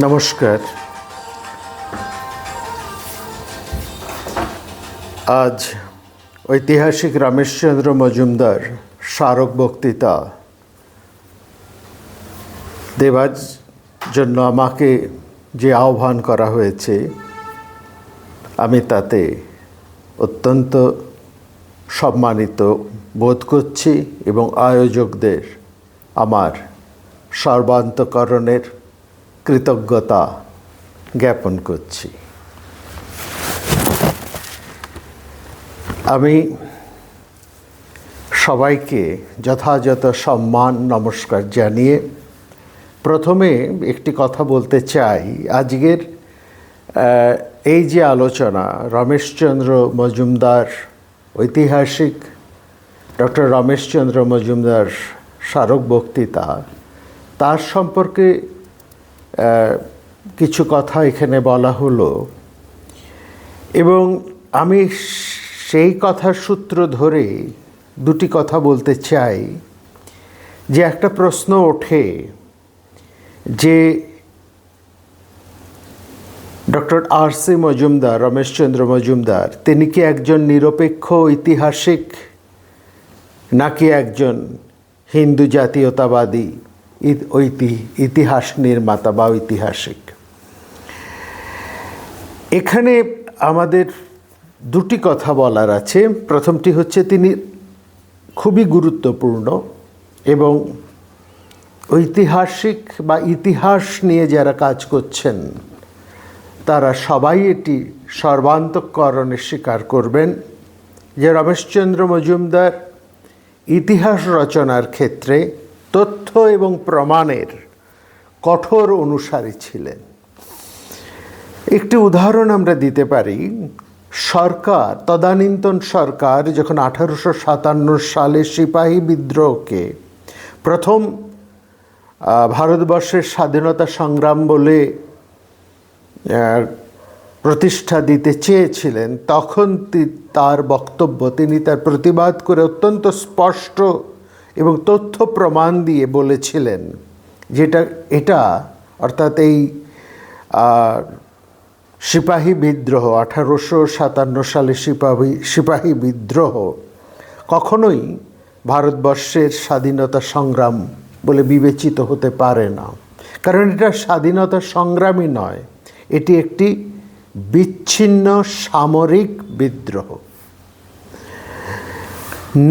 নমস্কার। আজ ঐতিহাসিক রমেশচন্দ্র মজুমদার স্মারক বক্তৃতা দেবার জন্য আমাকে যে আহ্বান করা হয়েছে, আমি তাতে অত্যন্ত সম্মানিত বোধ করছি এবং আয়োজকদের আমার সর্বান্তঃকরণের কৃতজ্ঞতা জ্ঞাপন করছি। আমি সবাইকে যথাযথ সম্মান নমস্কার জানিয়ে প্রথমে একটি কথা বলতে চাই। আজকের এই যে আলোচনা, রমেশচন্দ্র মজুমদার, ঐতিহাসিক ডক্টর রমেশচন্দ্র মজুমদার স্মারক বক্তৃতা, তার সম্পর্কে কিছু কথা এখানে বলা হলো এবং আমি সেই কথার সূত্র ধরে দুটি কথা বলতে চাই। যে একটা প্রশ্ন ওঠে যে ডক্টর আর.সি. মজুমদার, রমেশচন্দ্র মজুমদার, তিনি কি একজন নিরপেক্ষ ঐতিহাসিক নাকি একজন হিন্দু জাতীয়তাবাদী ইতিহাস নির্মাতা বা ঐতিহাসিক? এখানে আমাদের দুটি কথা বলার আছে। প্রথমটি হচ্ছে, তিনি খুবই গুরুত্বপূর্ণ এবং ঐতিহাসিক বা ইতিহাস নিয়ে যারা কাজ করছেন তারা সবাই এটি সর্বান্তঃকরণে স্বীকার করবেন যে রমেশচন্দ্র মজুমদার ইতিহাস রচনার ক্ষেত্রে তথ্য এবং প্রমাণের কঠোর অনুসারী ছিলেন। একটি উদাহরণ আমরা দিতে পারি। সরকার, তদানীন্তন সরকার যখন 1857 সালে সিপাহী বিদ্রোহকে প্রথম ভারতবর্ষের স্বাধীনতা সংগ্রাম বলে প্রতিষ্ঠা দিতে চেয়েছিলেন, তখন তার বক্তব্য, তিনি তার প্রতিবাদ করে অত্যন্ত স্পষ্ট এবং তথ্য প্রমাণ দিয়ে বলেছিলেন যেটা অর্থাৎ এই সিপাহী বিদ্রোহ, 1857 সালে সিপাহী বিদ্রোহ কখনোই ভারতবর্ষের স্বাধীনতা সংগ্রাম বলে বিবেচিত হতে পারে না। কারণ এটা স্বাধীনতা সংগ্রামই নয়, এটি একটি বিচ্ছিন্ন সামরিক বিদ্রোহ।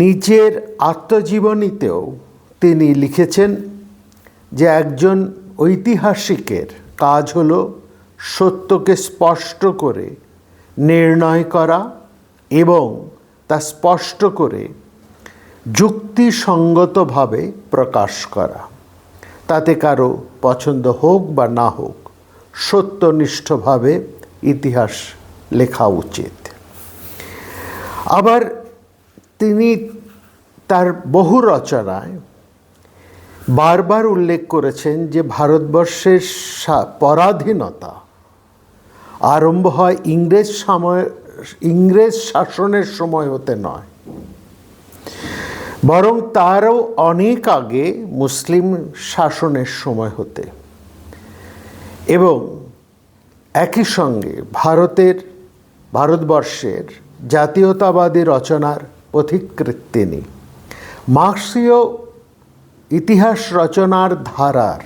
নিজের আত্মজীবনীতেও তিনি লিখেছেন যে একজন ঐতিহাসিকের কাজ হলো সত্যকে স্পষ্ট করে নির্ণয় করা এবং তা স্পষ্ট করে যুক্তিসঙ্গতভাবে প্রকাশ করা। তাতে কারো পছন্দ হোক বা না হোক, সত্যনিষ্ঠভাবে ইতিহাস লেখা উচিত। আবার তিনি তার বহু রচনায় বারবার উল্লেখ করেছেন যে ভারতবর্ষের পরাধীনতা আরম্ভ হয় ইংরেজ শাসনের সময় হতে নয়, বরং তারও অনেক আগে মুসলিম শাসনের সময় হতে। এবং একই সঙ্গে ভারতবর্ষের জাতীয়তাবাদী রচনার পথিকৃৎ তিনি। মার্ক্সীয় ইতিহাস রচনার ধারার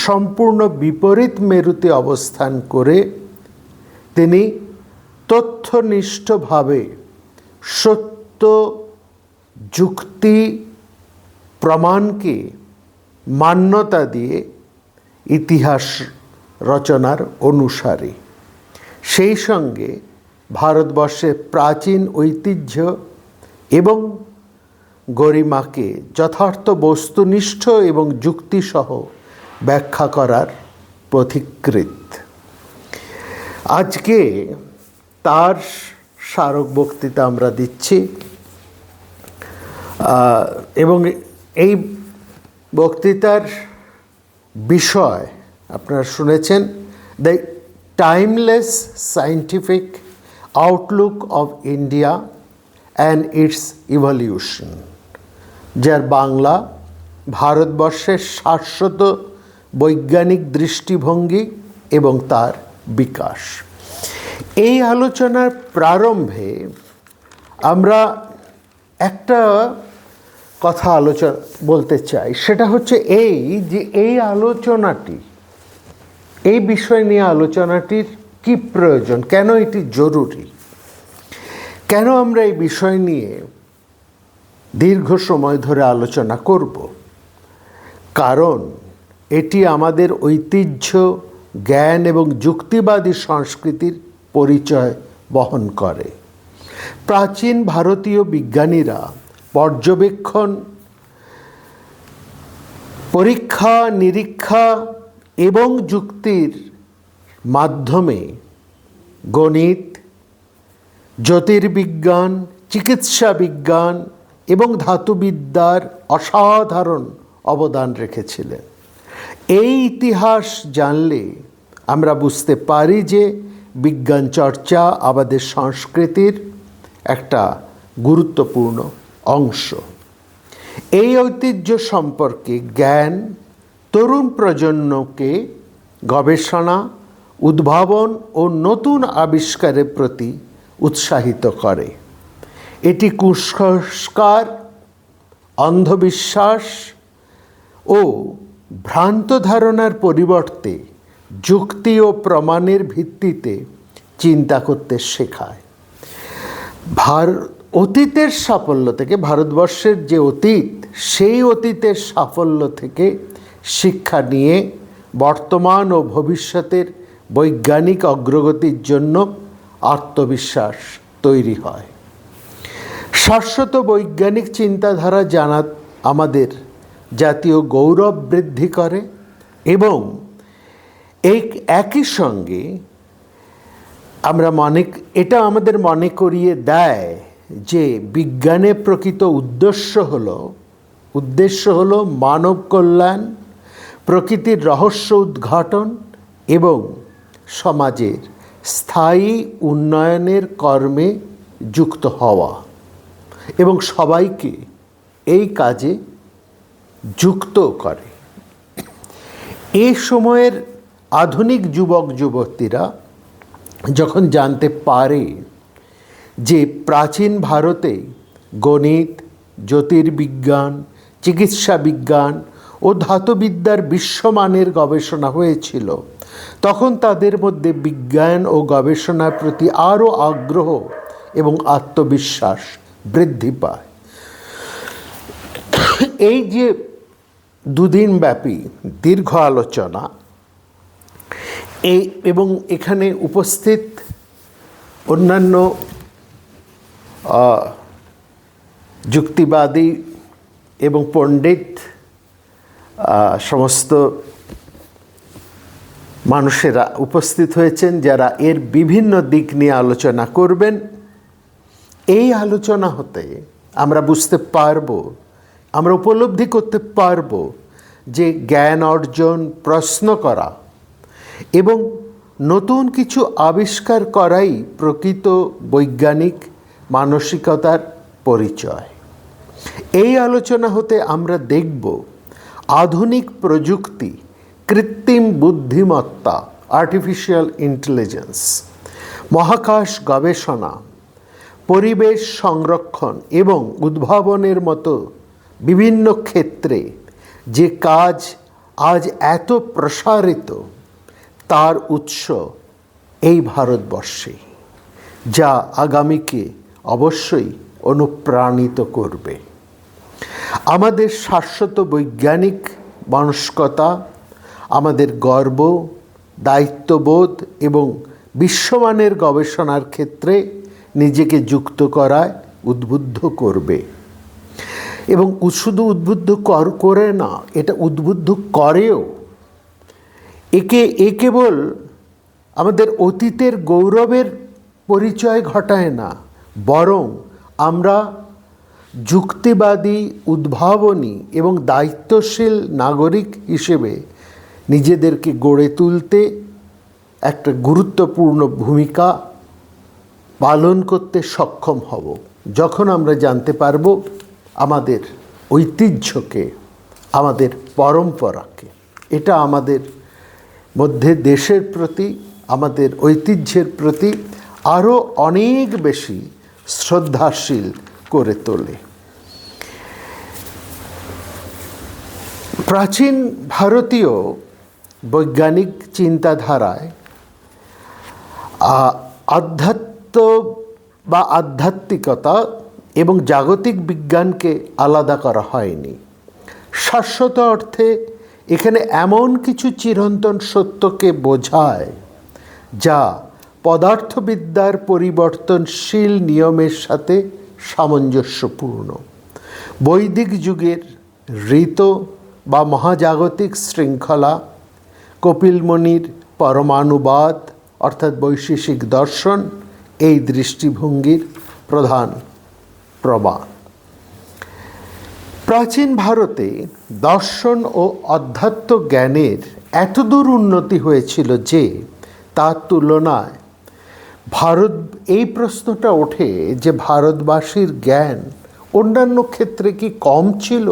সম্পূর্ণ বিপরীত মেরুতে অবস্থান করে তিনি তথ্যনিষ্ঠভাবে সত্য, যুক্তি, প্রমাণকে মান্যতা দিয়ে ইতিহাস রচনার অনুসারী। সেই সঙ্গে ভারতবর্ষের প্রাচীন ঐতিহ্য এবং গরিমাকে যথার্থ বস্তুনিষ্ঠ এবং যুক্তিসহ ব্যাখ্যা করার পথিকৃৎ। আজকে তার স্মারক বক্তৃতা আমরা দিচ্ছি এবং এই বক্তৃতার বিষয় আপনারা শুনেছেন, the timeless scientific Outlook of India and it's evolution, যার বাংলা ভারতবর্ষের শাশ্বত বৈজ্ঞানিক দৃষ্টিভঙ্গি এবং তার বিকাশ। এই আলোচনার প্রারম্ভে আমরা একটা কথা বলতে চাই, সেটা হচ্ছে এই যে এই আলোচনাটি, এই বিষয় নিয়ে আলোচনাটির কি প্রয়োজন, কেন এটি জরুরি, কেন আমরা এই বিষয় নিয়ে দীর্ঘ সময় ধরে আলোচনা করব। কারণ এটি আমাদের ঐতিহ্য, জ্ঞান এবং যুক্তিবাদী সংস্কৃতির পরিচয় বহন করে। প্রাচীন ভারতীয় বিজ্ঞানীরা পর্যবেক্ষণ, পরীক্ষা নিরীক্ষা এবং যুক্তির মাধ্যমে গণিত, জ্যোতির্বিজ্ঞান, চিকিৎসা বিজ্ঞান এবং ধাতুবিদ্যার অসাধারণ অবদান রেখেছিলেন। এই ইতিহাস জানলে আমরা বুঝতে পারি যে বিজ্ঞান চর্চা আমাদের সংস্কৃতির একটা গুরুত্বপূর্ণ অংশ। এই ঐতিহ্য সম্পর্কে জ্ঞান তরুণ প্রজন্মকে গবেষণা, উদ্ভাবন ও নতুন আবিষ্কারের প্রতি উৎসাহিত করে। এটি কুসংস্কার, অন্ধবিশ্বাস ও ভ্রান্ত ধারণার পরিবর্তে যুক্তি ও প্রমাণের ভিত্তিতে চিন্তা করতে শেখায়। অতীতের সাফল্য থেকে, ভারতবর্ষের যে অতীত, সেই অতীতের সাফল্য থেকে শিক্ষা নিয়ে বর্তমান ও ভবিষ্যতের বৈজ্ঞানিক অগ্রগতির জন্য আত্মবিশ্বাস তৈরি হয়। শাশ্বত বৈজ্ঞানিক চিন্তাধারা জানা আমাদের জাতীয় গৌরব বৃদ্ধি করে এবং এই একই সঙ্গে এটা আমাদের মনে করিয়ে দেয় যে বিজ্ঞানের প্রকৃত উদ্দেশ্য হলো মানব কল্যাণ, প্রকৃতির রহস্য উদ্ঘাটন এবং সমাজের স্থায়ী উন্নয়নের কর্মে যুক্ত হওয়া এবং সবাইকে এই কাজে যুক্ত করে। এই সময়ের আধুনিক যুবক যুবতীরা যখন জানতে পারে যে প্রাচীন ভারতে গণিত, জ্যোতির্বিজ্ঞান, চিকিৎসা বিজ্ঞান ও ধাতুবিদ্যার বিশ্বমানের গবেষণা হয়েছিল, তখন তাদের মধ্যে বিজ্ঞান ও গবেষণার প্রতি আরও আগ্রহ এবং আত্মবিশ্বাস বৃদ্ধি পায়। এই যে দুদিনব্যাপী দীর্ঘ আলোচনা, এবং এখানে উপস্থিত অন্যান্য যুক্তিবাদী এবং পণ্ডিত সমস্ত মানুষেরা উপস্থিত হয়েছেন, যারা এর বিভিন্ন দিক নিয়ে আলোচনা করবেন। এই আলোচনা হতে আমরা বুঝতে পারব, আমরা উপলব্ধি করতে পারব যে জ্ঞান অর্জন, প্রশ্ন করা এবং নতুন কিছু আবিষ্কার করাই প্রকৃত বৈজ্ঞানিক মানসিকতার পরিচয়। এই আলোচনা হতে আমরা দেখব আধুনিক প্রযুক্তি, কৃত্রিম বুদ্ধিমত্তা, আর্টিফিশিয়াল ইন্টেলিজেন্স, মহাকাশ গবেষণা, পরিবেশ সংরক্ষণ এবং উদ্ভাবনের মতো বিভিন্ন ক্ষেত্রে যে কাজ আজ এত প্রসারিত, তার উৎস এই ভারতবর্ষে, যা আগামীকে অবশ্যই অনুপ্রাণিত করবে। আমাদের শাশ্বত বৈজ্ঞানিক মানসিকতা আমাদের গর্ব, দায়িত্ববোধ এবং বিশ্বমানের গবেষণার ক্ষেত্রে নিজেকে যুক্ত করায় উদ্বুদ্ধ করবে। এবং শুধু উদ্বুদ্ধ করে না, এটা উদ্বুদ্ধ করেও। এ কেবল আমাদের অতীতের গৌরবের পরিচয় ঘটায় না, বরং আমরা যুক্তিবাদী, উদ্ভাবনী এবং দায়িত্বশীল নাগরিক হিসেবে নিজেদেরকে গড়ে তুলতে একটা গুরুত্বপূর্ণ ভূমিকা পালন করতে সক্ষম হব, যখন আমরা জানতে পারব আমাদের ঐতিহ্যকে, আমাদের পরম্পরাকে। এটা আমাদের মধ্যে দেশের প্রতি, আমাদের ঐতিহ্যের প্রতি আরও অনেক বেশি শ্রদ্ধাশীল করে তোলে। প্রাচীন ভারতীয় বৈজ্ঞানিক চিন্তাধারায় আধ্যাত্ম বা আধ্যাত্মিকতা এবং জাগতিক বিজ্ঞানকে আলাদা করা হয়নি। শাশ্বত অর্থে এখানে এমন কিছু চিরন্তন সত্যকে বোঝায় যা পদার্থবিদ্যার পরিবর্তনশীল নিয়মের সাথে সামঞ্জস্যপূর্ণ। বৈদিক যুগের ঋত বা মহাজাগতিক শৃঙ্খলা, কপিল মুনির পরমাণুবাদ অর্থাৎ বৈশেষিক দর্শন এই দৃষ্টিভঙ্গির প্রধান প্রমাণ। প্রাচীন ভারতে দর্শন ও অধ্যাত্ম জ্ঞানের এতদূর উন্নতি হয়েছিল যে তার তুলনায় এই প্রশ্নটা ওঠে যে ভারতবাসীর জ্ঞান অন্যান্য ক্ষেত্রে কি কম ছিল,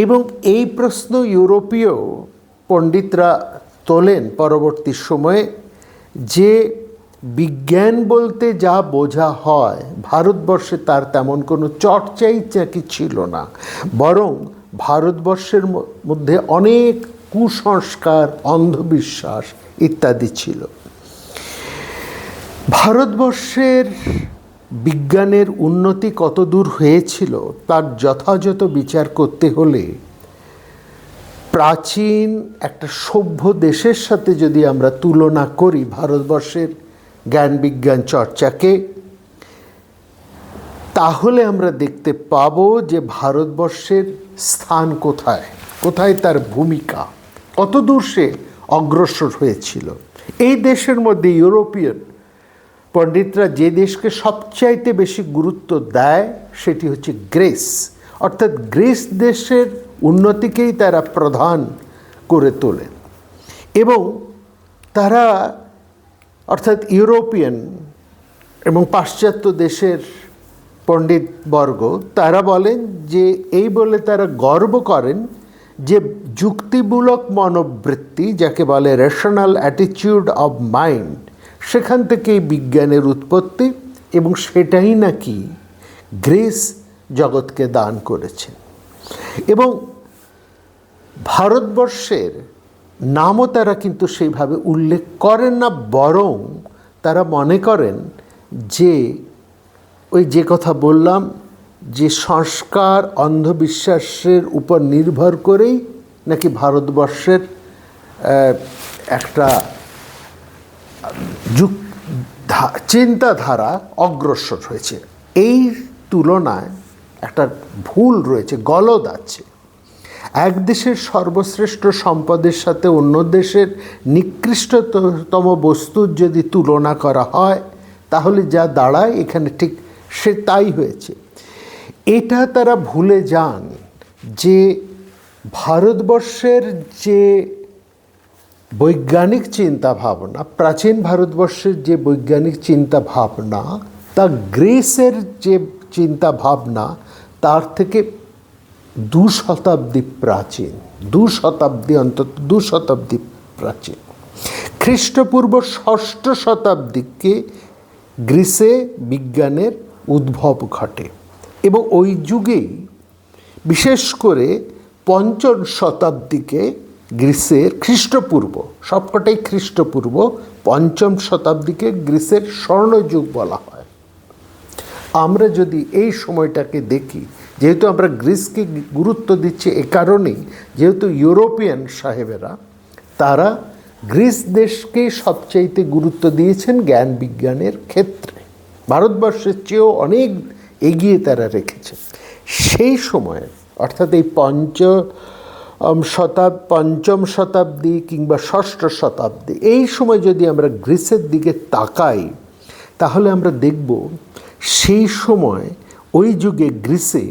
এবং এই প্রশ্ন ইউরোপীয় পণ্ডিতরা তোলেন পরবর্তী সময়ে যে বিজ্ঞান বলতে যা বোঝা হয় ভারতবর্ষে তার তেমন কোনো চর্চাই নাকি ছিল না, বরং ভারতবর্ষের মধ্যে অনেক কুসংস্কার, অন্ধবিশ্বাস ইত্যাদি ছিল। ভারতবর্ষের বিজ্ঞানের উন্নতি কত দূর হয়েছিল তার যথাযথ বিচার করতে হলে প্রাচীন একটা সভ্য দেশের সাথে যদি আমরা তুলনা করি ভারতবর্ষের জ্ঞান বিজ্ঞান চর্চাকে, তাহলে আমরা দেখতে পাব যে ভারতবর্ষের স্থান কোথায়, কোথায় তার ভূমিকা, কত দূর সে অগ্রসর হয়েছিল। এই দেশের মধ্যে ইউরোপিয়ান পণ্ডিতরা যে দেশকে সবচাইতে বেশি গুরুত্ব দেয় সেটি হচ্ছে গ্রিস, অর্থাৎ গ্রিস দেশের উন্নতিকেই তারা প্রধান করে তোলেন। এবং তারা অর্থাৎ ইউরোপিয়ান এবং পাশ্চাত্য দেশের পণ্ডিতবর্গ তারা বলেন যে এই বলে তারা গর্ব করেন যে যুক্তিমূলক মনোবৃত্তি, যাকে বলে রেশনাল অ্যাটিটিউড অব মাইন্ড, সেখান থেকেই বিজ্ঞানের উৎপত্তি এবং সেটাই নাকি গ্রিস জগৎকে দান করেছে। এবং ভারতবর্ষের নামও তারা কিন্তু সেইভাবে উল্লেখ করেন না, বরং তারা মনে করেন যে ওই যে কথা বললাম যে সংস্কার অন্ধবিশ্বাসের উপর নির্ভর করেই নাকি ভারতবর্ষের একটা চিন্তাধারা অগ্রসর হয়েছে। এই তুলনায় একটা ভুল রয়েছে, গলদ আছে। এক দেশের সর্বশ্রেষ্ঠ সম্পদের সাথে অন্য দেশের নিকৃষ্টতম বস্তুর যদি তুলনা করা হয় তাহলে যা দাঁড়ায় এখানে ঠিক সে তাই হয়েছে। এটা তারা ভুলে যান যে ভারতবর্ষের যে বৈজ্ঞানিক চিন্তা ভাবনা, প্রাচীন ভারতবর্ষের যে বৈজ্ঞানিক চিন্তা ভাবনা তা গ্রিসের যে চিন্তা ভাবনা তার থেকে 2 শতাব্দী প্রাচীন, 2 শতাব্দী অন্তত 2 শতাব্দী প্রাচীন। খ্রিস্টপূর্ব 6ষ্ঠ শতাব্দীকে গ্রিসে বিজ্ঞানের উদ্ভব ঘটে এবং ওই যুগেই বিশেষ করে 5ম শতাব্দীকে গ্রিসের খ্রিস্টপূর্ব, সবকটাই খ্রিস্টপূর্ব, 5ম শতাব্দীকে গ্রিসের স্বর্ণযুগ বলা হয়। আমরা যদি এই সময়টাকে দেখি, যেহেতু আমরা গ্রিসকে গুরুত্ব দিচ্ছি এ কারণেই যেহেতু ইউরোপিয়ান সাহেবেরা তারা গ্রিস দেশকে সবচাইতে গুরুত্ব দিয়েছেন জ্ঞান বিজ্ঞানের ক্ষেত্রে, ভারতবর্ষের চেয়েও অনেক এগিয়ে তারা রেখেছে। সেই সময়ে অর্থাৎ এই 5ম শতাব্দী কিংবা 6ষ্ঠ শতাব্দী, এই সময় যদি আমরা গ্রিসের দিকে তাকাই তাহলে আমরা দেখব সেই সময় ওই যুগে গ্রিসে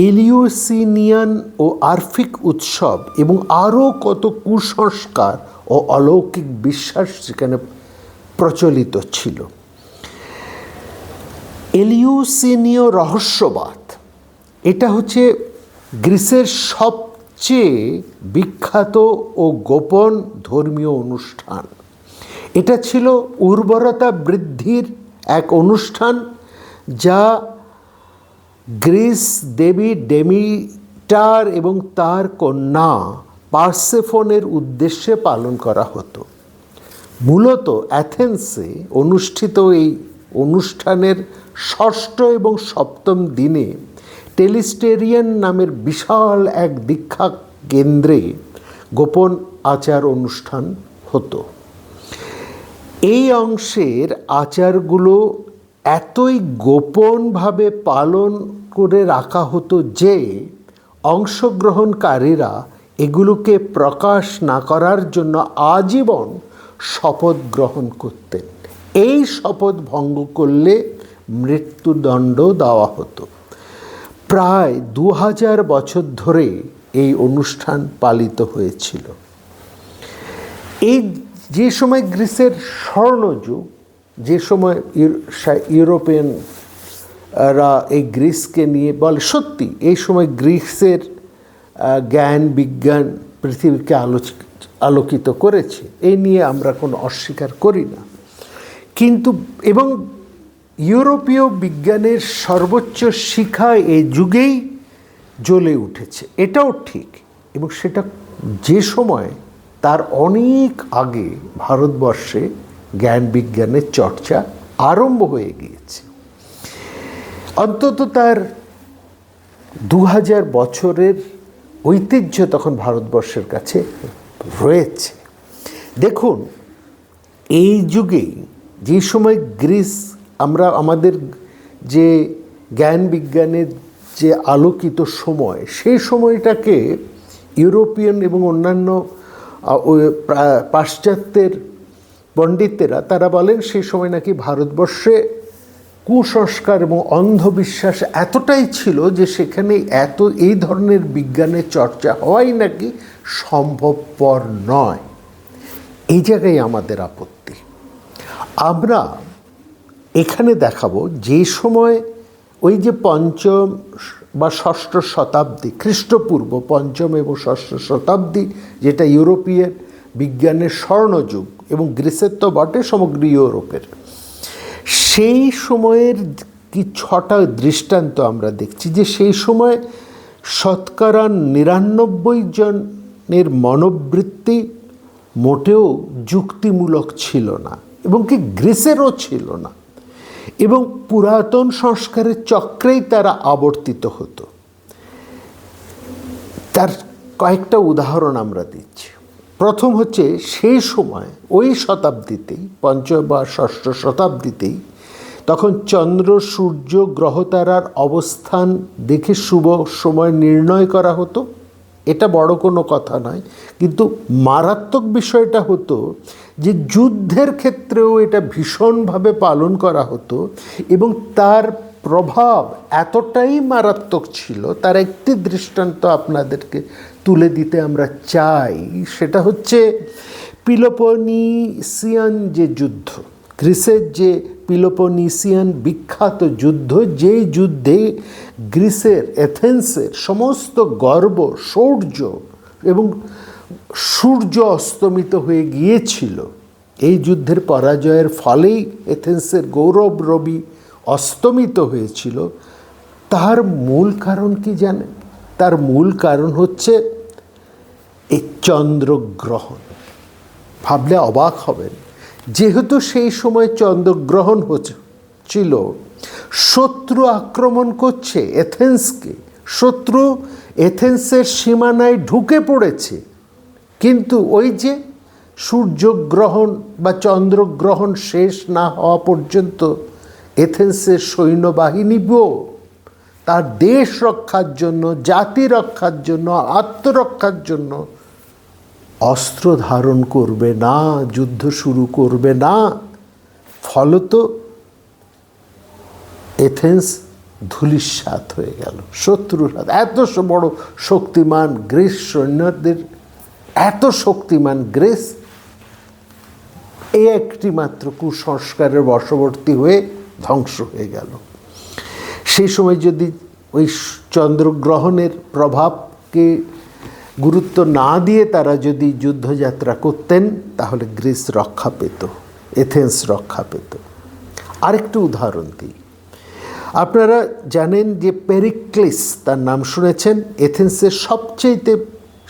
এলিউসিনিয়ান ও আরফিক উৎসব এবং আরও কত কুসংস্কার ও অলৌকিক বিশ্বাস সেখানে প্রচলিত ছিল। এলিউসিনীয় রহস্যবাদ এটা হচ্ছে গ্রিসের সবচেয়ে বিখ্যাত ও গোপন ধর্মীয় অনুষ্ঠান। এটা ছিল উর্বরতা বৃদ্ধির এক অনুষ্ঠান, যা গ্রিস দেবী ডেমিটার এবং তার কন্যা পার্সেফোনের উদ্দেশ্যে পালন করা হতো। মূলত অ্যাথেন্সে অনুষ্ঠিত এই অনুষ্ঠানের ষষ্ঠ এবং সপ্তম দিনে টেলিস্টেরিয়ান নামের বিশাল এক দীক্ষা কেন্দ্রে গোপন আচার অনুষ্ঠান হতো। এই অংশের আচারগুলো এতই গোপনভাবে পালন করে রাখা হতো যে অংশগ্রহণকারীরা এগুলোকে প্রকাশ না করার জন্য আজীবন শপথ গ্রহণ করতেন। এই শপথ ভঙ্গ করলে মৃত্যুদণ্ড দেওয়া হতো। প্রায় 2000 বছর ধরে এই অনুষ্ঠান পালিত হয়েছিল। এই যে সময় গ্রিসের স্বর্ণযুগ, যে সময় ইউরোপিয়ানরা এই গ্রিসকে নিয়ে বলে, সত্যি এই সময় গ্রিসের জ্ঞান বিজ্ঞান পৃথিবীকে আলোকিত করেছে, এই নিয়ে আমরা কোনো অস্বীকার করি না। কিন্তু এবং ইউরোপীয় বিজ্ঞানের সর্বোচ্চ শিখা এই যুগেই জ্বলে উঠেছে, এটাও ঠিক। এবং সেটা যে সময় তার অনেক আগে ভারতবর্ষে জ্ঞান বিজ্ঞানের চর্চা আরম্ভ হয়ে গিয়েছে। অন্তত তার 2000 বছরের ঐতিহ্য তখন ভারতবর্ষের কাছে রয়েছে। দেখুন, এই যুগেই যে সময় গ্রিস, আমরা আমাদের যে জ্ঞান বিজ্ঞানের যে আলোকিত সময়, সেই সময়টাকে ইউরোপিয়ান এবং অন্যান্য পাশ্চাত্যের পণ্ডিতেরা তারা বলেন সেই সময় নাকি ভারতবর্ষে কুসংস্কার এবং অন্ধবিশ্বাস এতটাই ছিল যে সেখানে এই ধরনের বিজ্ঞানের চর্চা হওয়াই নাকি সম্ভবপর নয়। এই জায়গায় আমাদের আপত্তি। আমরা এখানে দেখাবো যে সময় ওই যে পঞ্চম বা ষষ্ঠ শতাব্দী, খ্রিস্টপূর্ব পঞ্চম এবং ষষ্ঠ শতাব্দী, যেটা ইউরোপীয় বিজ্ঞানের স্বর্ণযুগ এবং গ্রিসের তো বটে, সমগ্র ইউরোপের, সেই সময়ের কি 6টা দৃষ্টান্ত আমরা দেখছি যে সেই সময় 99% জনের মনোবৃত্তি মোটেও যুক্তিমূলক ছিল না, এবং কি গ্রিসেরও ছিল না, এবং পুরাতন সংস্কারের চক্রেই তারা আবর্তিত হতো। তার কয়েকটা উদাহরণ আমরা দিচ্ছি। প্রথম হচ্ছে, সেই সময় ওই শতাব্দীতেই, পঞ্চম বা ষষ্ঠ শতাব্দীতেই, তখন চন্দ্র সূর্য গ্রহতারার অবস্থান দেখে শুভ সময় নির্ণয় করা হতো। এটা বড় কোনো কথা নয়, কিন্তু মারাত্মক বিষয়টা হতো যে যুদ্ধের ক্ষেত্রেও এটা ভীষণভাবে পালন করা হতো, এবং তার প্রভাব এতটাই মারাত্মক ছিল। তার একটি দৃষ্টান্ত আপনাদেরকে তুলে দিতে আমরা চাই, সেটা হচ্ছে পিলোপোনিসিয়ান যে যুদ্ধ, গ্রিসের যে পিলোপোনিসিয়ান বিখ্যাত যুদ্ধ, যেই যুদ্ধে গ্রিসের, এথেন্সের সমস্ত গর্ব, শৌর্য এবং সূর্য অস্তমিত হয়ে গিয়েছিল। এই যুদ্ধের পরাজয়ের ফলেই এথেন্সের গৌরব রবি অস্তমিত হয়েছিল। তার মূল কারণ কি জানেন? তার মূল কারণ হচ্ছে এই চন্দ্রগ্রহণ। ভাবলে অবাক হবেন, যেহেতু সেই সময় চন্দ্রগ্রহণ ছিল, শত্রু আক্রমণ করছে এথেন্সকে, শত্রু এথেন্সের সীমানায় ঢুকে পড়েছে, কিন্তু ওই যে সূর্যগ্রহণ বা চন্দ্রগ্রহণ শেষ না হওয়া পর্যন্ত এথেন্সের সৈন্যবাহিনীও তার দেশ রক্ষার জন্য, জাতি রক্ষার জন্য, আত্মরক্ষার জন্য অস্ত্র ধারণ করবে না, যুদ্ধ শুরু করবে না। ফলত এথেন্স ধূলিসাৎ হয়ে গেল শত্রুর হাতে। এত বড় শক্তিমান গ্রিস সৈন্যদের, এত শক্তিমান গ্রিস এই একটি মাত্র কুসংস্কারের বশবর্তী হয়ে ধ্বংস হয়ে গেল। সেই সময় যদি ওই চন্দ্রগ্রহণের প্রভাবকে গুরুত্ব না দিয়ে তারা যদি যুদ্ধযাত্রা করতেন তাহলে গ্রিস রক্ষা পেত, এথেন্স রক্ষা পেত। আরেকটু উদাহরণ দিই। আপনারা জানেন যে পেরিক্লিস, তার নাম শুনেছেন, এথেন্সের সবচেয়ে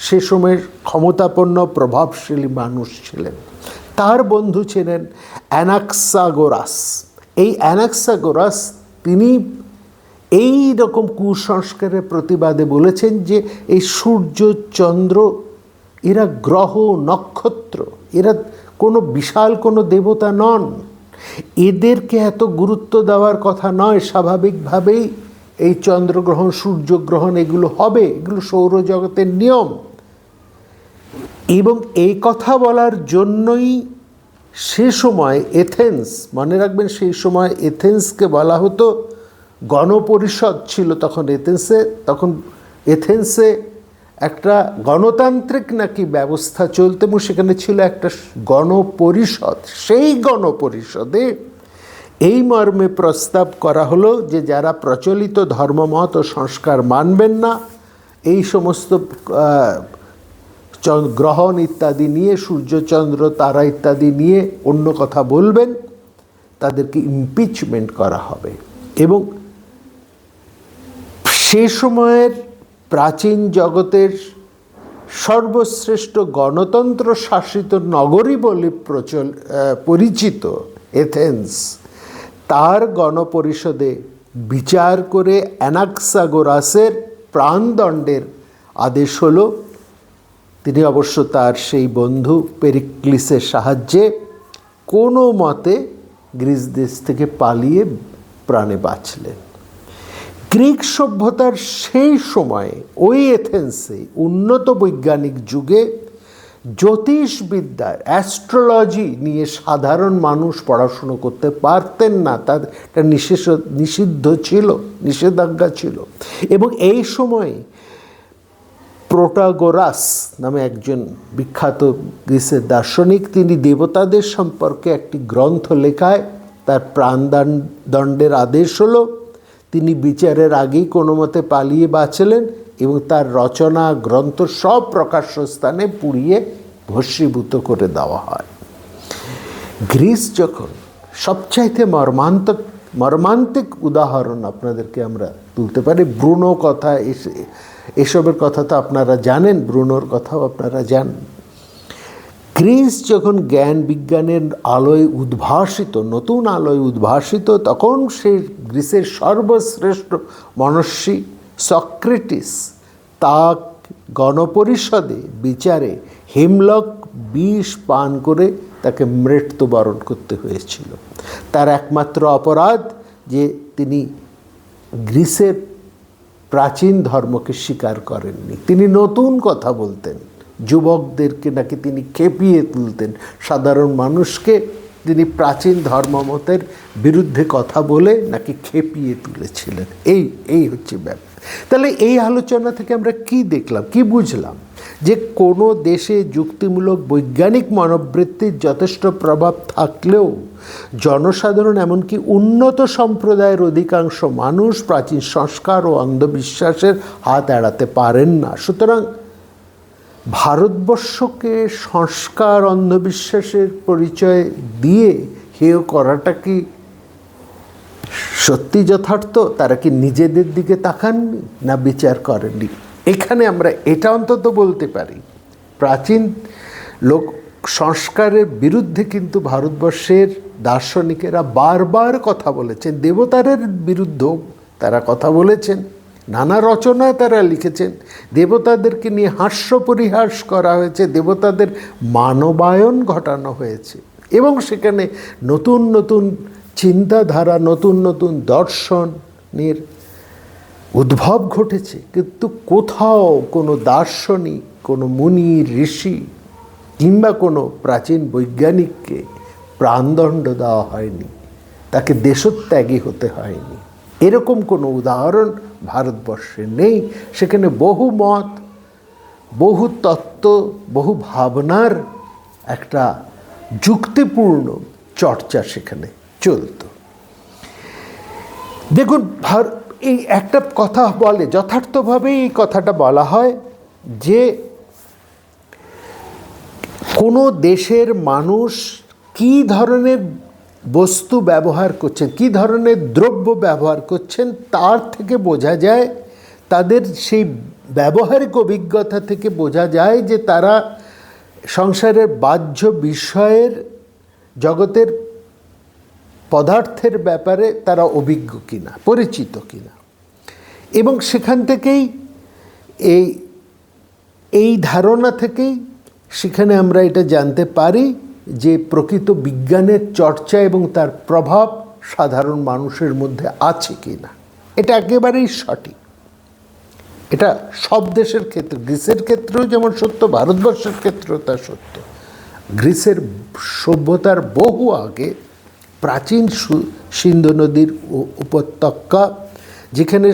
সে সময়ের ক্ষমতাপন্ন প্রভাবশালী মানুষ ছিলেন। তার বন্ধু ছিলেন অ্যানাক্সাগোরাস। এই অ্যানাক্সাগোরাস তিনি এই রকম কুসংস্কারের প্রতিবাদে বলেছেন যে এই সূর্য চন্দ্র এরা গ্রহ নক্ষত্র, এরা কোনো বিশাল কোনো দেবতা নন, এদেরকে এত গুরুত্ব দেওয়ার কথা নয়। স্বাভাবিকভাবেই এই চন্দ্রগ্রহণ সূর্যগ্রহণ এগুলো হবে, এগুলো সৌরজগতের নিয়ম। এবং এই কথা বলার জন্যই সে সময় এথেন্স, মনে রাখবেন সেই সময় এথেন্সকে বলা হতো, গণপরিষদ ছিল তখন এথেন্সে একটা গণতান্ত্রিক নাকি ব্যবস্থা চলতে, এবং সেখানে ছিল একটা গণপরিষদ। সেই গণপরিষদে এই মর্মে প্রস্তাব করা হলো যে যারা প্রচলিত ধর্মমত ও সংস্কার মানবেন না, এই সমস্ত গ্রহণ ইত্যাদি নিয়ে, সূর্যচন্দ্র তারা ইত্যাদি নিয়ে অন্য কথা বলবেন, তাদেরকে ইমপিচমেন্ট করা হবে। এবং সে সময়ের প্রাচীন জগতের সর্বশ্রেষ্ঠ গণতন্ত্র শাসিত নগরী বলে পরিচিত এথেন্স, তার গণপরিষদে বিচার করে অ্যানাক্সাগোরাসের প্রাণদণ্ডের আদেশ হলো। তিনি অবশ্য তার সেই বন্ধু পেরিক্লিসের সাহায্যে কোনো মতে গ্রিস দেশ থেকে পালিয়ে প্রাণে বাঁচলেন। গ্রিক সভ্যতার সেই সময়ে ওই এথেন্সে উন্নত বৈজ্ঞানিক যুগে জ্যোতিষবিদ্যার, অ্যাস্ট্রোলজি নিয়ে সাধারণ মানুষ পড়াশুনো করতে পারতেন না, তাদের নিষিদ্ধ ছিল, নিষেধাজ্ঞা ছিল। এবং এই সময়ে প্রোটাগোরাস নামে একজন বিখ্যাত গ্রিসের দার্শনিক, তিনি দেবতাদের সম্পর্কে একটি গ্রন্থ লেখায় তার প্রাণদণ্ডের আদেশ হলো। তিনি বিচারের আগেই কোনো মতে পালিয়ে বাঁচলেন এবং তার রচনা গ্রন্থ সব প্রকাশ্য স্থানে পুড়িয়ে ভস্মীভূত করে দেওয়া হয়। গ্রিস যখন সবচাইতে মর্মান্তিক উদাহরণ আপনাদেরকে আমরা তুলতে পারি, ব্রুনো কথা, এসবের কথা তো আপনারা জানেন, ব্রুনোর কথাও আপনারা জানেন। গ্রিস যখন জ্ঞান বিজ্ঞানের আলোয় উদ্ভাসিত, নতুন আলোয় উদ্ভাসিত, তখন সেই গ্রিসের সর্বশ্রেষ্ঠ মনস্বী সক্রেটিস তা গণপরিষদে বিচারে হেমলক বিষ পান করে তাকে মৃত্যুবরণ করতে হয়েছিল। তার একমাত্র অপরাধ যে তিনি গ্রিসের প্রাচীন ধর্মকে স্বীকার করেননি। তিনি নতুন কথা বলতেন, যুবকদেরকে নাকি তিনি খেপিয়ে তুলতেন, সাধারণ মানুষকে তিনি প্রাচীন ধর্মমতের বিরুদ্ধে কথা বলে নাকি খেপিয়ে তুলেছিলেন। এই হচ্ছে ব্যাপার। তাহলে এই আলোচনা থেকে আমরা কি দেখলাম, কি বুঝলাম? যে কোনো দেশে যুক্তিমূলক বৈজ্ঞানিক মনোবৃত্তির যথেষ্ট প্রভাব থাকলেও জনসাধারণ, এমনকি উন্নত সম্প্রদায়ের অধিকাংশ মানুষ প্রাচীন সংস্কার ও অন্ধবিশ্বাসের হাত এড়াতে পারেন না। সুতরাং ভারতবর্ষকে সংস্কার অন্ধবিশ্বাসের পরিচয় দিয়ে হেয় করাটা কি সত্যি যথার্থ? তারা কি নিজেদের দিকে তাকাননি না বিচার করেননি? এখানে আমরা এটা অন্তত বলতে পারি, প্রাচীন লোক সংস্কারের বিরুদ্ধে কিন্তু ভারতবর্ষের দার্শনিকেরা বারবার কথা বলেছেন, দেবতাদের বিরুদ্ধেও তারা কথা বলেছেন, নানা রচনায় তারা লিখেছেন। দেবতাদেরকে নিয়ে হাস্য পরিহাস করা হয়েছে, দেবতাদের মানবায়ন ঘটানো হয়েছে, এবং সেখানে নতুন নতুন চিন্তাধারা, নতুন নতুন দর্শনের উদ্ভব ঘটেছে। কিন্তু কোথাও কোনো দার্শনিক, কোনো মুনি ঋষি কিংবা কোনো প্রাচীন বৈজ্ঞানিককে প্রাণদণ্ড দেওয়া হয়নি, তাকে দেশত্যাগী হতে হয়নি। এরকম কোনো উদাহরণ ভারতবর্ষে নেই। সেখানে বহু মত, বহু তত্ত্ব, বহু ভাবনার একটা যুক্তিপূর্ণ চর্চা সেখানে চলত। দেখুন, এই একটা কথা বলে, যথার্থভাবে এই কথাটা বলা হয় যে কোনো দেশের মানুষ কী ধরনের বস্তু ব্যবহার করছেন, কী ধরনের দ্রব্য ব্যবহার করছেন, তার থেকে বোঝা যায়, তাদের সেই ব্যবহারিক অভিজ্ঞতা থেকে বোঝা যায় যে তারা সংসারের বাহ্য বিষয়ের জগতের পদার্থের ব্যাপারে তারা অভিজ্ঞ কিনা, পরিচিত কিনা। এবং সেখান থেকেই এই ধারণা থেকেই সেখানে আমরা এটা জানতে পারি যে প্রকৃত বিজ্ঞানের চর্চা এবং তার প্রভাব সাধারণ মানুষের মধ্যে আছে কিনা। এটা একেবারেই সঠিক। এটা সব দেশের ক্ষেত্রে, গ্রিসের ক্ষেত্রেও যেমন সত্য, ভারতবর্ষের ক্ষেত্রেও তা সত্য। গ্রিসের সভ্যতার বহু আগে প্রাচীন সিন্ধু নদীর উপত্যকা, যেখানে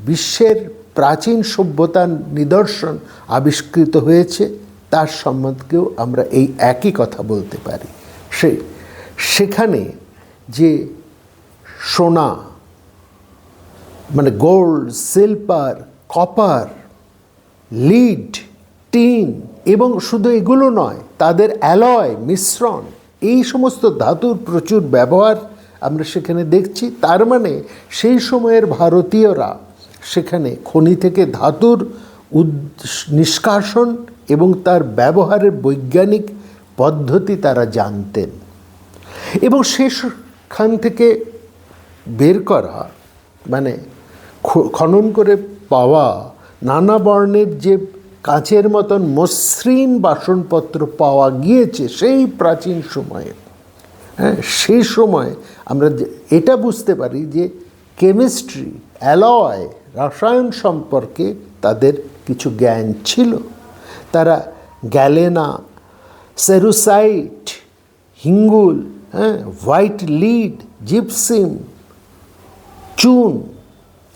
বিশ্বের প্রাচীন সভ্যতার নিদর্শন আবিষ্কৃত হয়েছে, তার সম্বন্ধেও আমরা এই একই কথা বলতে পারি। সেখানে যে সোনা, মানে gold, silver, copper, lead, tin, এবং শুধু এগুলো নয়, তাদের অ্যালয়, মিশ্রণ, এই সমস্ত ধাতুর প্রচুর ব্যবহার আমরা সেখানে দেখছি। তার মানে সেই সময়ের ভারতীয়রা সেখানে খনি থেকে ধাতুর নিষ্কাশন এবং তার ব্যবহারের বৈজ্ঞানিক পদ্ধতি তারা জানতেন। এবং সেখান থেকে বের করা, মানে খনন করে পাওয়া নানা বর্ণের যে কাঁচের মতন মসৃণ বাসনপত্র পাওয়া গিয়েছে সেই প্রাচীন সময়ে, হ্যাঁ, সেই সময় আমরা এটা বুঝতে পারি যে কেমিস্ট্রি, অ্যালয়, রসায়ন সম্পর্কে তাদের কিছু জ্ঞান ছিল। তারা গ্যালেনা, সেরুসাইট, হিঙ্গুল, হ্যাঁ, হোয়াইট লিড, জিপসিম, চুন,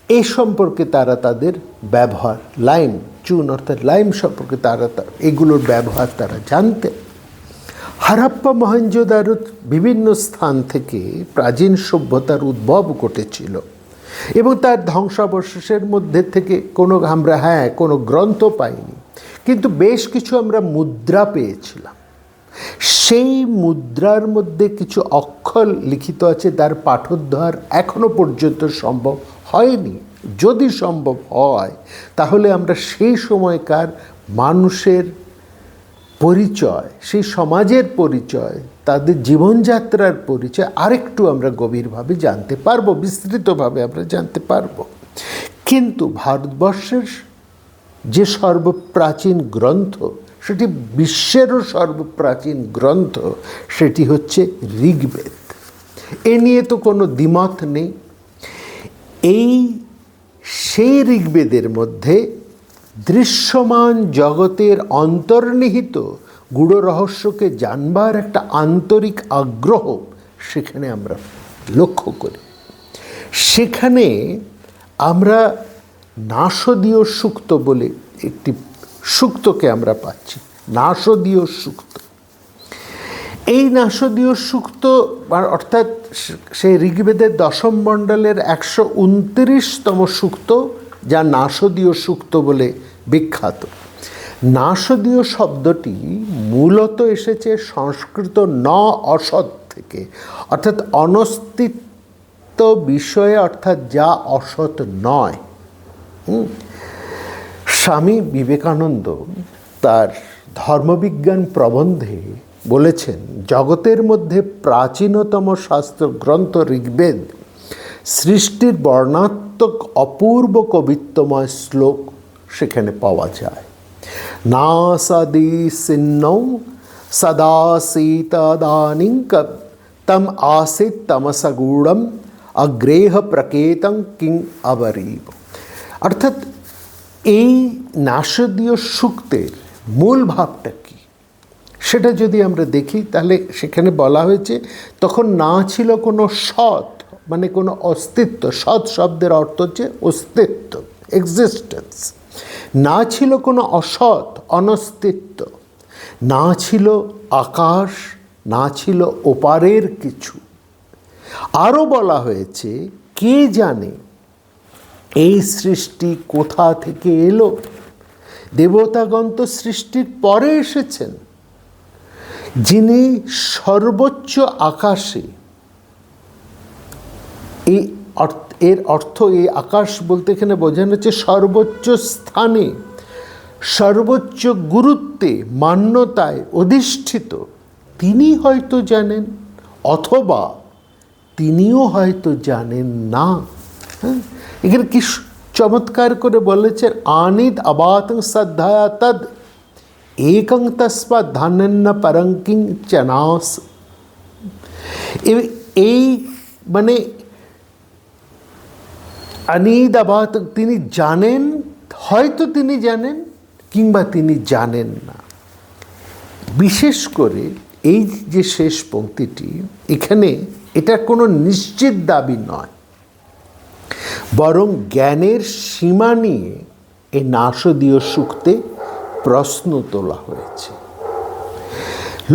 এই সম্পর্কে তারা তাদের ব্যবহার, লাইম, চুন অর্থাৎ লাইম সম্পর্কে তারা এগুলোর ব্যবহার তারা জানতেন। হারাপ্পা, মহেঞ্জোদারোর বিভিন্ন স্থান থেকে প্রাচীন সভ্যতার উদ্ভব ঘটেছিল এবং তার ধ্বংসাবশেষের মধ্যে থেকে কোনো গ্রন্থ পাইনি, কিন্তু বেশ কিছু আমরা মুদ্রা পেয়েছিলাম। সেই মুদ্রার মধ্যে কিছু অক্ষর লিখিত আছে, তার পাঠোদ্ধার এখনো পর্যন্ত সম্ভব হয়নি। যদি সম্ভব হয় তাহলে আমরা সেই সময়কার মানুষের পরিচয়, সেই সমাজের পরিচয়, তাদের জীবনযাত্রার পরিচয় আরেকটু আমরা গভীরভাবে জানতে পারবো, বিস্তৃতভাবে আমরা জানতে পারবো। কিন্তু ভারতবর্ষের যে সর্বপ্রাচীন গ্রন্থ, সেটি বিশ্বেরও সর্বপ্রাচীন গ্রন্থ, সেটি হচ্ছে ঋগ্বেদ। এ নিয়ে তো কোনো দ্বিমত নেই। সেই ঋগ্বেদের মধ্যে দৃশ্যমান জগতের অন্তর্নিহিত গূঢ় রহস্যকে জানবার একটা আন্তরিক আগ্রহ সেখানে আমরা লক্ষ্য করি। সেখানে আমরা নাসদীয় সূক্ত বলে একটি সূক্তকে আমরা পাচ্ছি, নাসদীয় সূক্ত। এই নাসদীয় সূক্ত অর্থাৎ সেই ঋগ্বেদের দশম মণ্ডলের 129তম সূক্ত, যা নাসদীয় সূক্ত বলে বিখ্যাত। নাসদীয় শব্দটি মূলত এসেছে সংস্কৃত ন অসৎ থেকে, অর্থাৎ অনস্তিত্ব বিষয়ে, অর্থাৎ যা অসৎ নয়। স্বামী বিবেকানন্দ তার ধর্মবিজ্ঞান প্রবন্ধে বলেছেন, জগতের মধ্যে প্রাচীনতম শাস্ত্র গ্রন্থ ঋগ্বেদ সৃষ্টির বর্ণাত্মক অপূর্ব কবিত্বময় শ্লোক সেখানে পাওয়া যায়। না সদি সিন্নৌ সদাসীতদানিং তম আসিত তমসগূঢ়ম অগ্রেহ প্রকেতং কিং অবরীব। অর্থাৎ এই নাসদীয় সূক্তের মূল ভাবটা কি সেটা যদি আমরা দেখি, তাহলে সেখানে বলা হয়েছে তখন না ছিল কোনো সৎ, মানে কোনো অস্তিত্ব। সৎ শব্দের অর্থ হচ্ছে অস্তিত্ব, এক্সিস্টেন্স। না ছিল কোনো অসৎ, অনস্তিত্ব। না ছিল আকাশ, না ছিল ওপারের কিছু। আরও বলা হয়েছে, কে জানে এই সৃষ্টি কোথা থেকে এলো। দেবতাগণ তো সৃষ্টির পরে এসেছেন, যিনি সর্বোচ্চ আকাশে, এর অর্থ এই আকাশ বলতে এখানে বোঝানো হচ্ছে সর্বোচ্চ স্থানে, সর্বোচ্চ গুরুত্বে, মান্যতায় অধিষ্ঠিত, তিনি হয়তো জানেন, অথবা তিনিও হয়তো জানেন না। হ্যাঁ, এখানে কি চমৎকার করে বলেছেন, আনিদ আবাতং শ্রদ্ধায়া তদ একং তস্মা ধান্যন্ন পরঙ্কিং চনাস। এই মানে আনিদ আবাত, তিনি জানেন, হয়তো তিনি জানেন, কিংবা তিনি জানেন না। বিশেষ করে এই যে শেষ পংক্তিটি, এখানে এটা কোনো নিশ্চিত দাবি নয়, বরং জ্ঞানের সীমা নিয়ে এই নাসদীয় সূক্তে প্রশ্ন তোলা হয়েছে।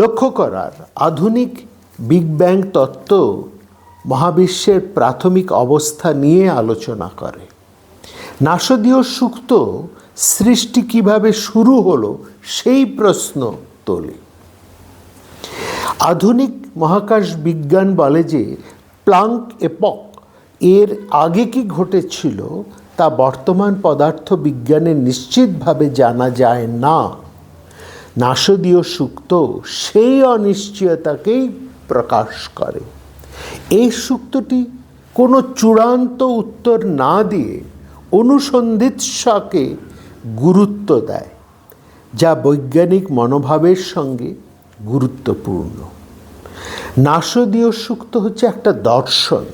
লক্ষ্য করার, আধুনিক বিগ ব্যাং তত্ত্ব মহাবিশ্বের প্রাথমিক অবস্থা নিয়ে আলোচনা করে। নাসদীয় সূক্ত সৃষ্টি কিভাবে শুরু হলো সেই প্রশ্ন তোলে। আধুনিক মহাকাশ বিজ্ঞান বলে যে প্লাঙ্ক এপক এর আগে কি ঘটেছিল তা বর্তমান পদার্থ বিজ্ঞানে নিশ্চিতভাবে জানা যায় না। নাসদীয় সূক্ত সেই অনিশ্চয়তাকেই প্রকাশ করে। এই সূক্তটি কোনো চূড়ান্ত উত্তর না দিয়ে অনুসন্ধিৎসাকে গুরুত্ব দেয়, যা বৈজ্ঞানিক মনোভাবের সঙ্গে গুরুত্বপূর্ণ। নাসদীয় সূক্ত হচ্ছে একটা দর্শন,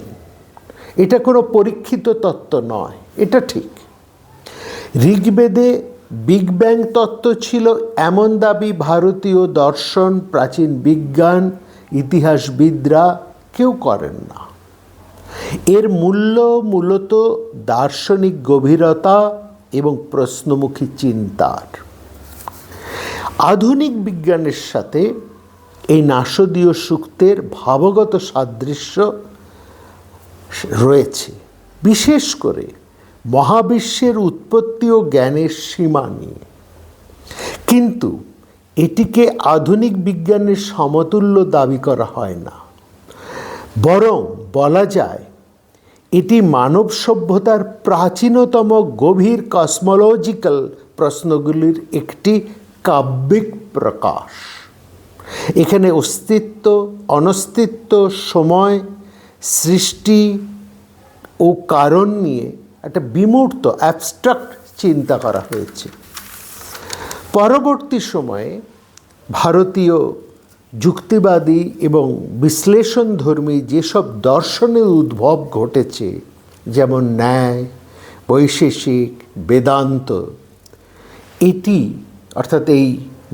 এটা কোনো পরীক্ষিত তত্ত্ব নয়, এটা ঠিক। ঋগ্বেদে বিগ ব্যাং তত্ত্ব ছিল এমন দাবি ভারতীয় দর্শন, প্রাচীন বিজ্ঞান, ইতিহাসবিদরা কেউ করেন না। এর মূলত দার্শনিক গভীরতা এবং প্রশ্নমুখী চিন্তার। আধুনিক বিজ্ঞানের সাথে এই নাসদীয় সূক্তের ভাবগত সাদৃশ্য রয়েছে, বিশেষ করে মহাবিশ্বের উৎপত্তি ও জ্ঞানের সীমা নিয়ে। কিন্তু এটিকে আধুনিক বিজ্ঞানের সমতুল্য দাবি করা হয় না, বরং বলা যায় এটি মানব সভ্যতার প্রাচীনতম গভীর কসমোলজিক্যাল প্রশ্নগুলির একটি কাব্যিক প্রকাশ। এখানে অস্তিত্ব, অনস্তিত্ব, সময়, সৃষ্টি ও কারণ নিয়ে একটা বিমূর্ত অ্যাবস্ট্রাক্ট চিন্তা করা হয়েছে। পরবর্তী সময়ে ভারতীয় যুক্তিবাদী এবং বিশ্লেষণধর্মী যেসব দর্শনের উদ্ভব ঘটেছে, যেমন ন্যায়, বৈশেষিক, বেদান্ত, এটি অর্থাৎ এই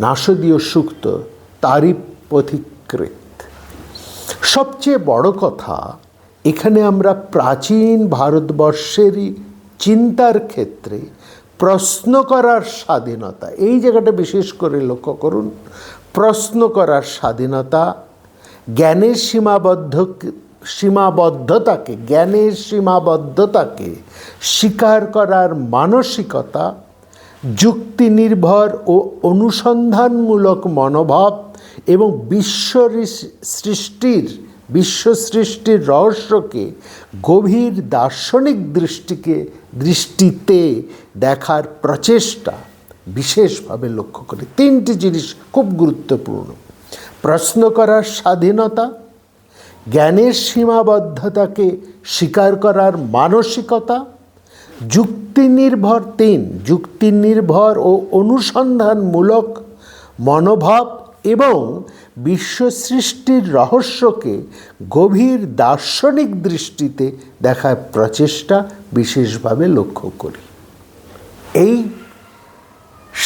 নাসদীয় সূক্ত তারই পথিকৃৎ। সবচেয়ে বড় কথা, এখানে আমরা প্রাচীন ভারতবর্ষেরই চিন্তার ক্ষেত্রে প্রশ্ন করার স্বাধীনতা, এই জায়গাটা বিশেষ করে লক্ষ্য করুন, প্রশ্ন করার স্বাধীনতা, জ্ঞানের সীমাবদ্ধতাকে স্বীকার করার মানসিকতা, যুক্তি নির্ভর ও অনুসন্ধানমূলক মনোভাব এবং বিশ্ব সৃষ্টির রহস্যকে গভীর দার্শনিক দৃষ্টিতে দেখার প্রচেষ্টা বিশেষভাবে লক্ষ্য করে। তিনটি জিনিস খুব গুরুত্বপূর্ণ: প্রশ্ন করার স্বাধীনতা, জ্ঞানের সীমাবদ্ধতাকে স্বীকার করার মানসিকতা, যুক্তি নির্ভর ও অনুসন্ধানমূলক মনোভাব এবং বিশ্ব সৃষ্টির রহস্যকে গভীর দার্শনিক দৃষ্টিতে দেখার প্রচেষ্টা বিশেষভাবে লক্ষ্য করি। এই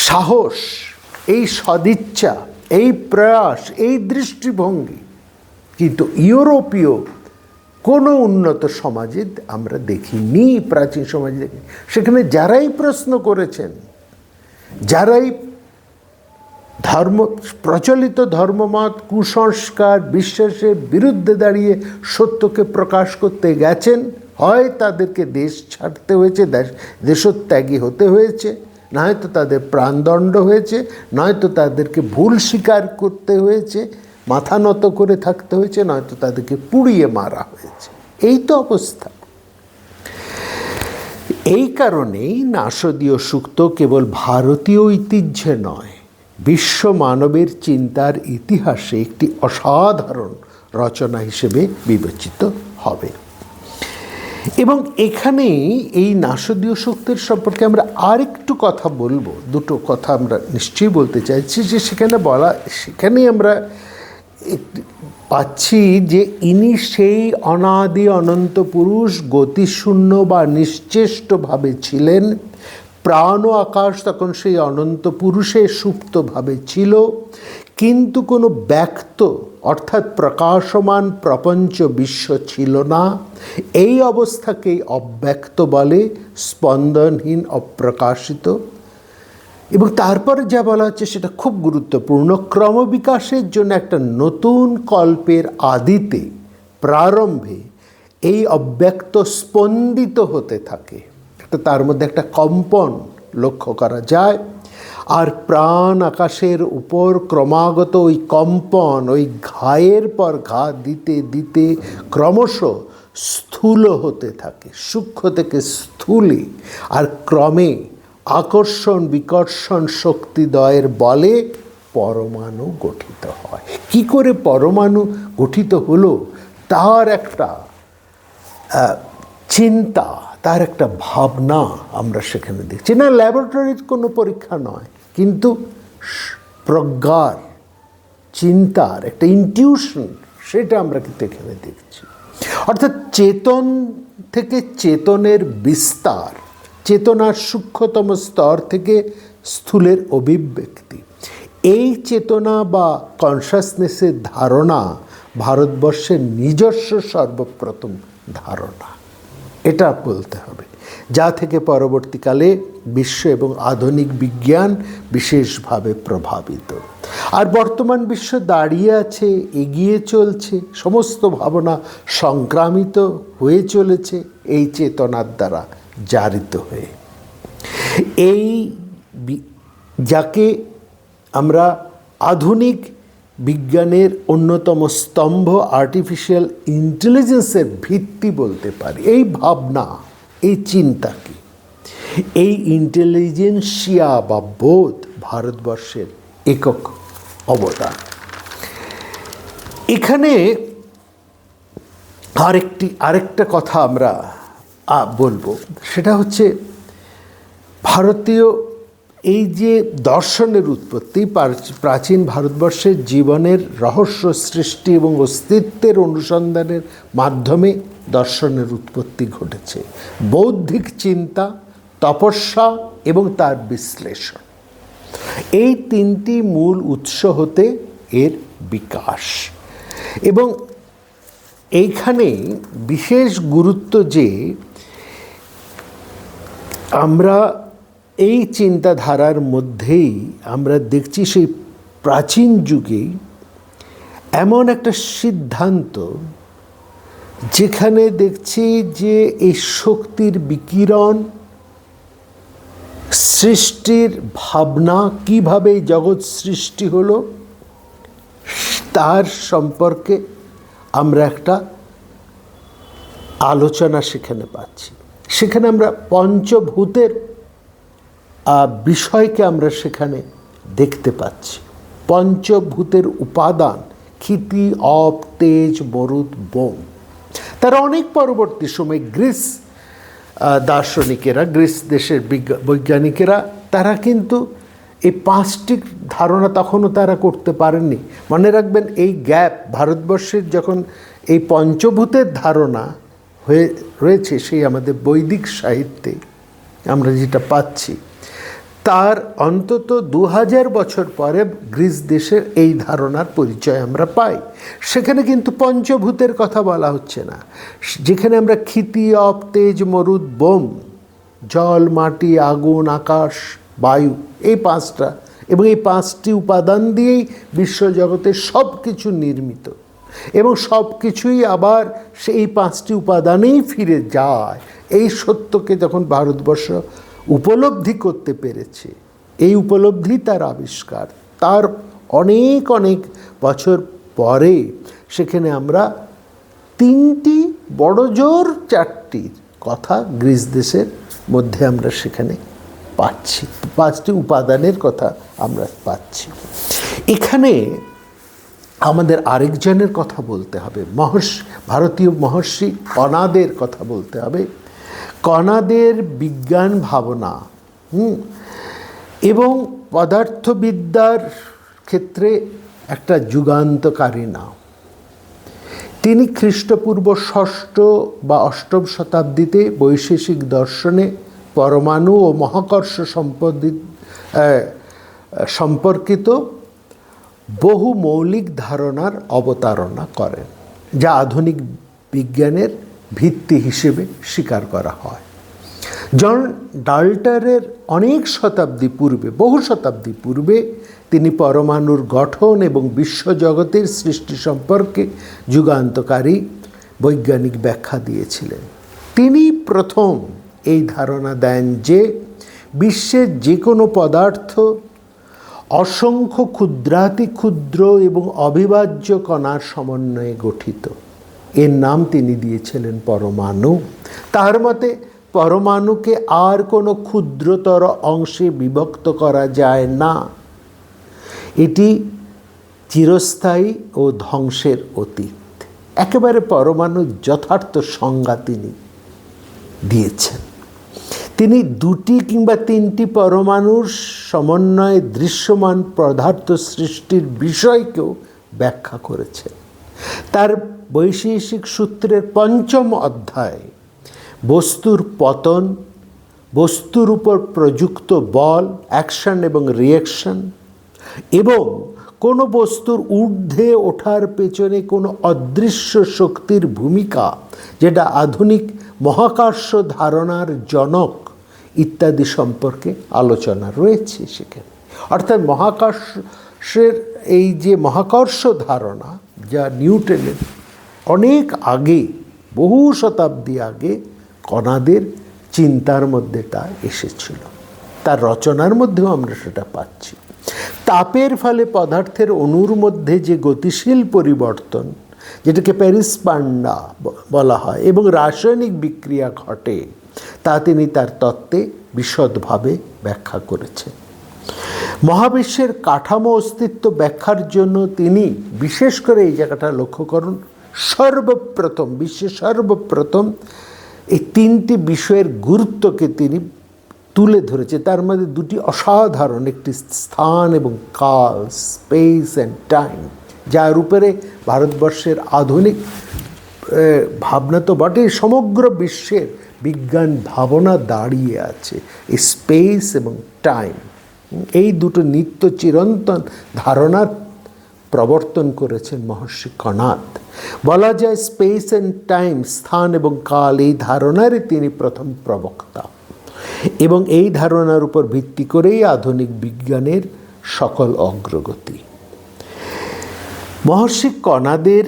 সাহস, এই সদিচ্ছা, এই প্রয়াস, এই দৃষ্টিভঙ্গি কিন্তু ইউরোপীয় কোনো উন্নত সমাজে আমরা দেখিনি, প্রাচীন সমাজে দেখিনি। সেখানে যারাই প্রশ্ন করেছেন, যারাই প্রচলিত ধর্মমত, কুসংস্কার, বিশ্বাসের বিরুদ্ধে দাঁড়িয়ে সত্যকে প্রকাশ করতে গেছেন, হয় তাদেরকে দেশ ছাড়তে হয়েছে, দেশত্যাগী হতে হয়েছে, নয়তো তাদের প্রাণদণ্ড হয়েছে, নয়তো তাদেরকে ভুল স্বীকার করতে হয়েছে, মাথা নত করে থাকতে হয়েছে, নয়তো তাদেরকে পুড়িয়ে মারা হয়েছে। এই তো অবস্থা। এই কারণেই নাসদীয় সূক্ত কেবল ভারতীয় ঐতিহ্যে নয়, বিশ্ব মানবের চিন্তার ইতিহাসে একটি অসাধারণ রচনা হিসেবে বিবেচিত হবে। এবং এখানেই এই নাসদীয় সূক্তের সম্পর্কে আমরা আরেকটু কথা বলবো, দুটো কথা আমরা নিশ্চয়ই বলতে চাইছি। যে সেখানেই আমরা পাচ্ছি যে ইনি সেই অনাদি অনন্ত পুরুষ, গতিশূন্য বা নিশ্চেষ্টভাবে ছিলেন। প্রাণ ও আকাশ তখন সেই অনন্ত পুরুষে সুপ্তভাবে ছিল, কিন্তু কোনো ব্যক্ত অর্থাৎ প্রকাশমান প্রপঞ্চ বিশ্ব ছিল না। এই অবস্থাকেই অব্যক্ত বলে, স্পন্দনহীন, অপ্রকাশিত। এবং তারপরে যা বলা হচ্ছে সেটা খুব গুরুত্বপূর্ণ। ক্রমবিকাশের জন্য একটা নতুন কল্পের আদিতে, প্রারম্ভে এই অব্যক্ত স্পন্দিত হতে থাকে। তার মধ্যে একটা কম্পন লক্ষ্য করা যায়। আর প্রাণ আকাশের উপর ক্রমাগত ওই কম্পন, ওই ঘায়ের পর ঘা দিতে দিতে ক্রমশ স্থূল হতে থাকে, সূক্ষ্ম থেকে স্থূলে। আর ক্রমে আকর্ষণ বিকর্ষণ শক্তিদ্বয়ের বলে পরমাণু গঠিত হয়। কি করে পরমাণু গঠিত হলো তার একটা চিন্তা, তার একটা ভাবনা আমরা সেখানে দেখছি। না, ল্যাবরেটরির কোনো পরীক্ষা নয়, কিন্তু প্রজ্ঞার, চিন্তার একটা ইনটিউশন, সেটা আমরা কিন্তু এখানে দেখছি। অর্থাৎ চেতন থেকে চেতনের বিস্তার, চেতনার সূক্ষ্মতম স্তর থেকে স্থূলের অভিব্যক্তি। এই চেতনা বা কনসাসনেসের ধারণা ভারতবর্ষের নিজস্ব সর্বপ্রথম ধারণা, এটা বলতে হবে, যা থেকে পরবর্তীকালে বিশ্ব এবং আধুনিক বিজ্ঞান বিশেষভাবে প্রভাবিত। আর বর্তমান বিশ্ব দাঁড়িয়ে আছে, এগিয়ে চলছে, সমস্ত ভাবনা সংক্রামিত হয়ে চলেছে এই চেতনার দ্বারা জারিত হয়ে। এই যাকে আমরা আধুনিক বিজ্ঞানের অন্যতম স্তম্ভ, আর্টিফিশিয়াল ইন্টেলিজেন্সের ভিত্তি বলতে পারি। এই ভাবনা, এই চিন্তাকে, এই ইন্টেলিজেন্সিয়া বা বোধ ভারতবর্ষের একক অবদান। এখানে আরেকটা কথা আমরা বলবো, সেটা হচ্ছে ভারতীয় এই যে দর্শনের উৎপত্তি, প্রাচীন ভারতবর্ষের জীবনের রহস্য সৃষ্টি এবং অস্তিত্বের অনুসন্ধানের মাধ্যমে দর্শনের উৎপত্তি ঘটেছে। বৌদ্ধিক চিন্তা, তপস্যা এবং তার বিশ্লেষণ, এই তিনটি মূল উৎস হতে এর বিকাশ। এবং এইখানে বিশেষ গুরুত্ব যে আমরা এই চিন্তাধারার মধ্যেই আমরা দেখছি সেই প্রাচীন যুগেই এমন একটা সিদ্ধান্ত, যেখানে দেখছি যে এই শক্তির বিকিরণ, সৃষ্টির ভাবনা, কিভাবে জগৎ সৃষ্টি হলো, তার সম্পর্কে আমরা একটা আলোচনা সেখানে পাচ্ছি। সেখানে আমরা পঞ্চভূতের বিষয়কে আমরা সেখানে দেখতে পাচ্ছি। পঞ্চভূতের উপাদান ক্ষিতি, অপ, তেজ, মরুত, বোম। তারা অনেক পরবর্তী সময় গ্রিস দার্শনিকেরা, গ্রিস দেশের বৈজ্ঞানিকেরা, তারা কিন্তু এই পাঁচটি ধারণা তখনও তারা করতে পারেননি। মনে রাখবেন, এই গ্যাপ ভারতবর্ষের যখন এই পঞ্চভূতের ধারণা রয়েছে, সেই আমাদের বৈদিক সাহিত্যে আমরা যেটা পাচ্ছি, তার অন্তত 2000 বছর পরে গ্রিস দেশের এই ধারণার পরিচয় আমরা পাই। সেখানে কিন্তু পঞ্চভূতের কথা বলা হচ্ছে না। যেখানে আমরা ক্ষিতি, অপ, তেজ, মরুত, বোম, জল, মাটি, আগুন, আকাশ, বায়ু, এই পাঁচটা, এবং এই পাঁচটি উপাদান দিয়েই বিশ্বজগতের সব কিছু নির্মিত, এবং সব কিছুই আবার সেই পাঁচটি উপাদানেই ফিরে যায়। এই সত্যকে যখন ভারতবর্ষ উপলব্ধি করতে পেরেছে, এই উপলব্ধি তার আবিষ্কার। তার অনেক বছর পরে সেখানে আমরা তিনটি বড় জোর চারটি কথা গ্রিস দেশের মধ্যে আমরা সেখানে পাচ্ছি, পাঁচটি উপাদানের কথা আমরা পাচ্ছি। এখানে আমাদের আরেকজনের কথা বলতে হবে, ভারতীয় মহর্ষি কণাদের কথা বলতে হবে। কণাদের বিজ্ঞান ভাবনা এবং পদার্থবিদ্যার ক্ষেত্রে একটা যুগান্তকারী নাম। তিনি খ্রিস্টপূর্ব ৬ষ্ঠ বা ৮ম শতাব্দীতে বৈশেষিক দর্শনে পরমাণু ও মহাকর্ষ সম্পর্কিত বহু মৌলিক ধারণার অবতারণা করেন, যা আধুনিক বিজ্ঞানের ভিত্তি হিসেবে স্বীকার করা হয়। জন ডাল্টনের অনেক শতাব্দী পূর্বে, বহু শতাব্দী পূর্বে তিনি পরমাণুর গঠন এবং বিশ্বজগতের সৃষ্টি সম্পর্কে যুগান্তকারী বৈজ্ঞানিক ব্যাখ্যা দিয়েছিলেন। তিনি প্রথম এই ধারণা দেন যে বিশ্বের যে কোনো পদার্থ অসংখ্য ক্ষুদ্রাতি ক্ষুদ্র এবং অবিভাজ্য কণার সমন্বয়ে গঠিত। এর নাম তিনি দিয়েছিলেন পরমাণু। তার মতে পরমাণুকে আর কোনো ক্ষুদ্রতর অংশে বিভক্ত করা যায় না। এটি চিরস্থায়ী ও ধ্বংসের অতীত। একেবারে পরমাণুর যথার্থ সংজ্ঞা তিনি দিয়েছেন। তিনি দুটি কিংবা তিনটি পরমাণুর সমন্বয়ে দৃশ্যমান পদার্থ সৃষ্টির বিষয়কেও ব্যাখ্যা করেছেন। তার বৈশেষিক সূত্রের ৫ম অধ্যায় বস্তুর পতন, বস্তুর উপর প্রযুক্ত বল, অ্যাকশন এবং রিঅ্যাকশন, এবং কোনো বস্তুর ঊর্ধ্বে ওঠার পেছনে কোনো অদৃশ্য শক্তির ভূমিকা, যেটা আধুনিক মহাকর্ষ ধারণার জনক, ইত্যাদি সম্পর্কে আলোচনা রয়েছে সেখানে। অর্থাৎ মহাকর্ষের এই যে মহাকর্ষ ধারণা, যা নিউটনের অনেক আগে, বহু শতাব্দী আগে কণাদের চিন্তার মধ্যে তা এসেছিল। তার রচনার মধ্যেও আমরা সেটা পাচ্ছি। তাপের ফলে পদার্থের অণুর মধ্যে যে গতিশীল পরিবর্তন, যেটাকে প্যারিসপান্ডা বলা হয়, এবং রাসায়নিক বিক্রিয়া ঘটে, তা তিনি তার তত্ত্বে বিশদভাবে ব্যাখ্যা করেছেন। মহাবিশ্বের কাঠামো অস্তিত্ব ব্যাখ্যার জন্য তিনি বিশেষ করে এই জায়গাটা লক্ষ্য করুন, বিশ্বের সর্বপ্রথম এই তিনটি বিষয়ের গুরুত্বকে তিনি তুলে ধরেছে। তার মধ্যে দুটি অসাধারণ, একটি স্থান এবং কাল, স্পেস অ্যান্ড টাইম, যার উপরে ভারতবর্ষের আধুনিক ভাবনা তো বটেই, সমগ্র বিশ্বের বিজ্ঞান ভাবনা দাঁড়িয়ে আছে। এই স্পেস এবং টাইম, এই দুটো নিত্য চিরন্তন ধারণার প্রবর্তন করেছেন মহর্ষি কণাদ। বলা যায় স্পেস অ্যান্ড টাইম, স্থান এবং কাল, এই ধারণারই তিনি প্রথম প্রবক্তা, এবং এই ধারণার উপর ভিত্তি করেই আধুনিক বিজ্ঞানের সকল অগ্রগতি। মহর্ষি কণাদের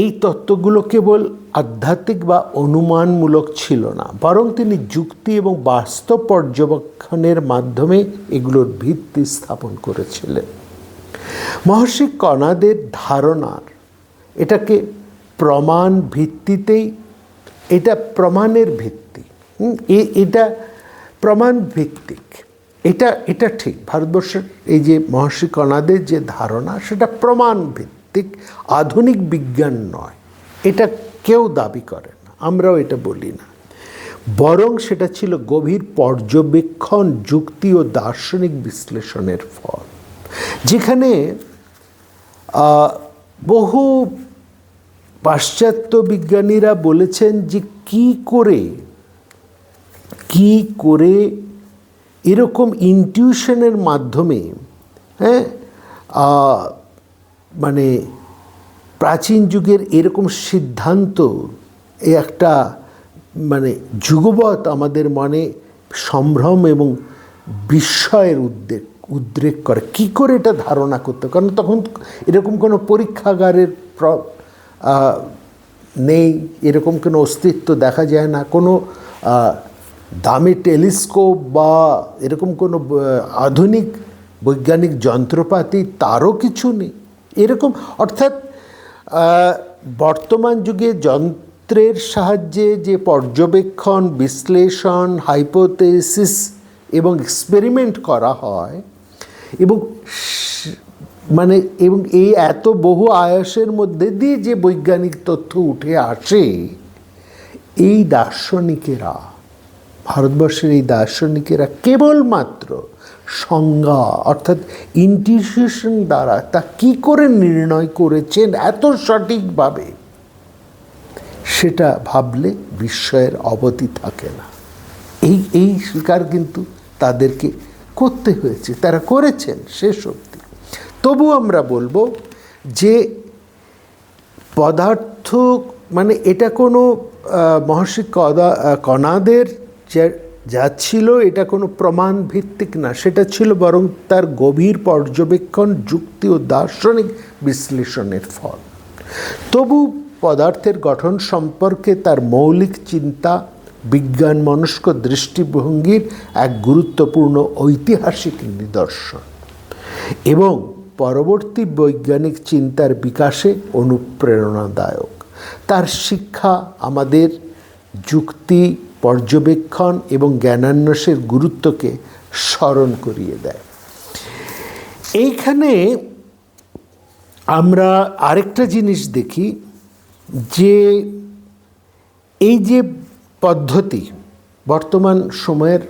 এই তত্ত্বগুলো কেবল আধ্যাত্মিক বা অনুমানমূলক ছিল না, বরং তিনি যুক্তি এবং বাস্তব পর্যবেক্ষণের মাধ্যমে এগুলোর ভিত্তি স্থাপন করেছিলেন। মহর্ষি কণাদের ধারণার এটাকে প্রমাণ ভিত্তিতেই, এটা প্রমাণের ভিত্তি, এটা প্রমাণ ভিত্তিক, এটা ঠিক। ভারতবর্ষের এই যে মহর্ষি কণাদের যে ধারণা, সেটা প্রমাণ ভিত্তিক, আধুনিক বিজ্ঞান নয়। এটা কেউ দাবি করে না, আমরাও এটা বলি না, বরং সেটা ছিল গভীর পর্যবেক্ষণ, যুক্তি ও দার্শনিক বিশ্লেষণের ফল। যেখানে বহু পাশ্চাত্য বিজ্ঞানীরা বলেছেন যে কি করে এরকম ইনটিউশনের মাধ্যমে, মানে প্রাচীন যুগের এরকম সিদ্ধান্ত একটা মানে যুগপৎ আমাদের মনে সম্ভ্রম এবং বিস্ময়ের উদ্রেক করে। কি করে এটা ধারণা করতে, কারণ তখন এরকম কোনো পরীক্ষাগারের নেই, এরকম কোনো অস্তিত্ব দেখা যায় না, কোনো দামি টেলিস্কোপ বা এরকম কোনো আধুনিক বৈজ্ঞানিক যন্ত্রপাতি তারও কিছু নেই। এরকম অর্থাৎ বর্তমান যুগে যন্ত্রের সাহায্যে যে পর্যবেক্ষণ, বিশ্লেষণ, হাইপোথেসিস এবং এক্সপেরিমেন্ট করা হয় এবং এবং এই এত বহু আয়াসের মধ্যে দিয়ে যে বৈজ্ঞানিক তথ্য উঠে আসে, এই দার্শনিকেরা, ভারতবর্ষের এই দার্শনিকেরা কেবলমাত্র সংজ্ঞা অর্থাৎ ইনটিউশন দ্বারা তা কি করে নির্ণয় করেছেন এত সঠিকভাবে, সেটা ভাবলে বিস্ময়ের অবধি থাকে না। এই স্বীকার কিন্তু তাদেরকে করতে হয়েছে, তারা করেছেন শেষ অবধি। তবু আমরা বলবো যে পদার্থ মানে এটা কোনো মহর্ষি কণাদের যা ছিল এটা কোনো প্রমাণ ভিত্তিক না, সেটা ছিল বরং তার গভীর পর্যবেক্ষণ, যুক্তি ও দার্শনিক বিশ্লেষণের ফল। তবু পদার্থের গঠন সম্পর্কে তার মৌলিক চিন্তা বিজ্ঞান মনস্ক দৃষ্টিভঙ্গির এক গুরুত্বপূর্ণ ঐতিহাসিক নিদর্শন এবং পরবর্তী বৈজ্ঞানিক চিন্তার বিকাশে অনুপ্রেরণাদায়ক। তার শিক্ষা আমাদের যুক্তি, পর্যবেক্ষণ এবং জ্ঞানান্বেষণের গুরুত্বকে স্মরণ করিয়ে দেয়। এইখানে আমরা আরেকটা জিনিস দেখি যে এই যে পদ্ধতি, বর্তমান সময়ের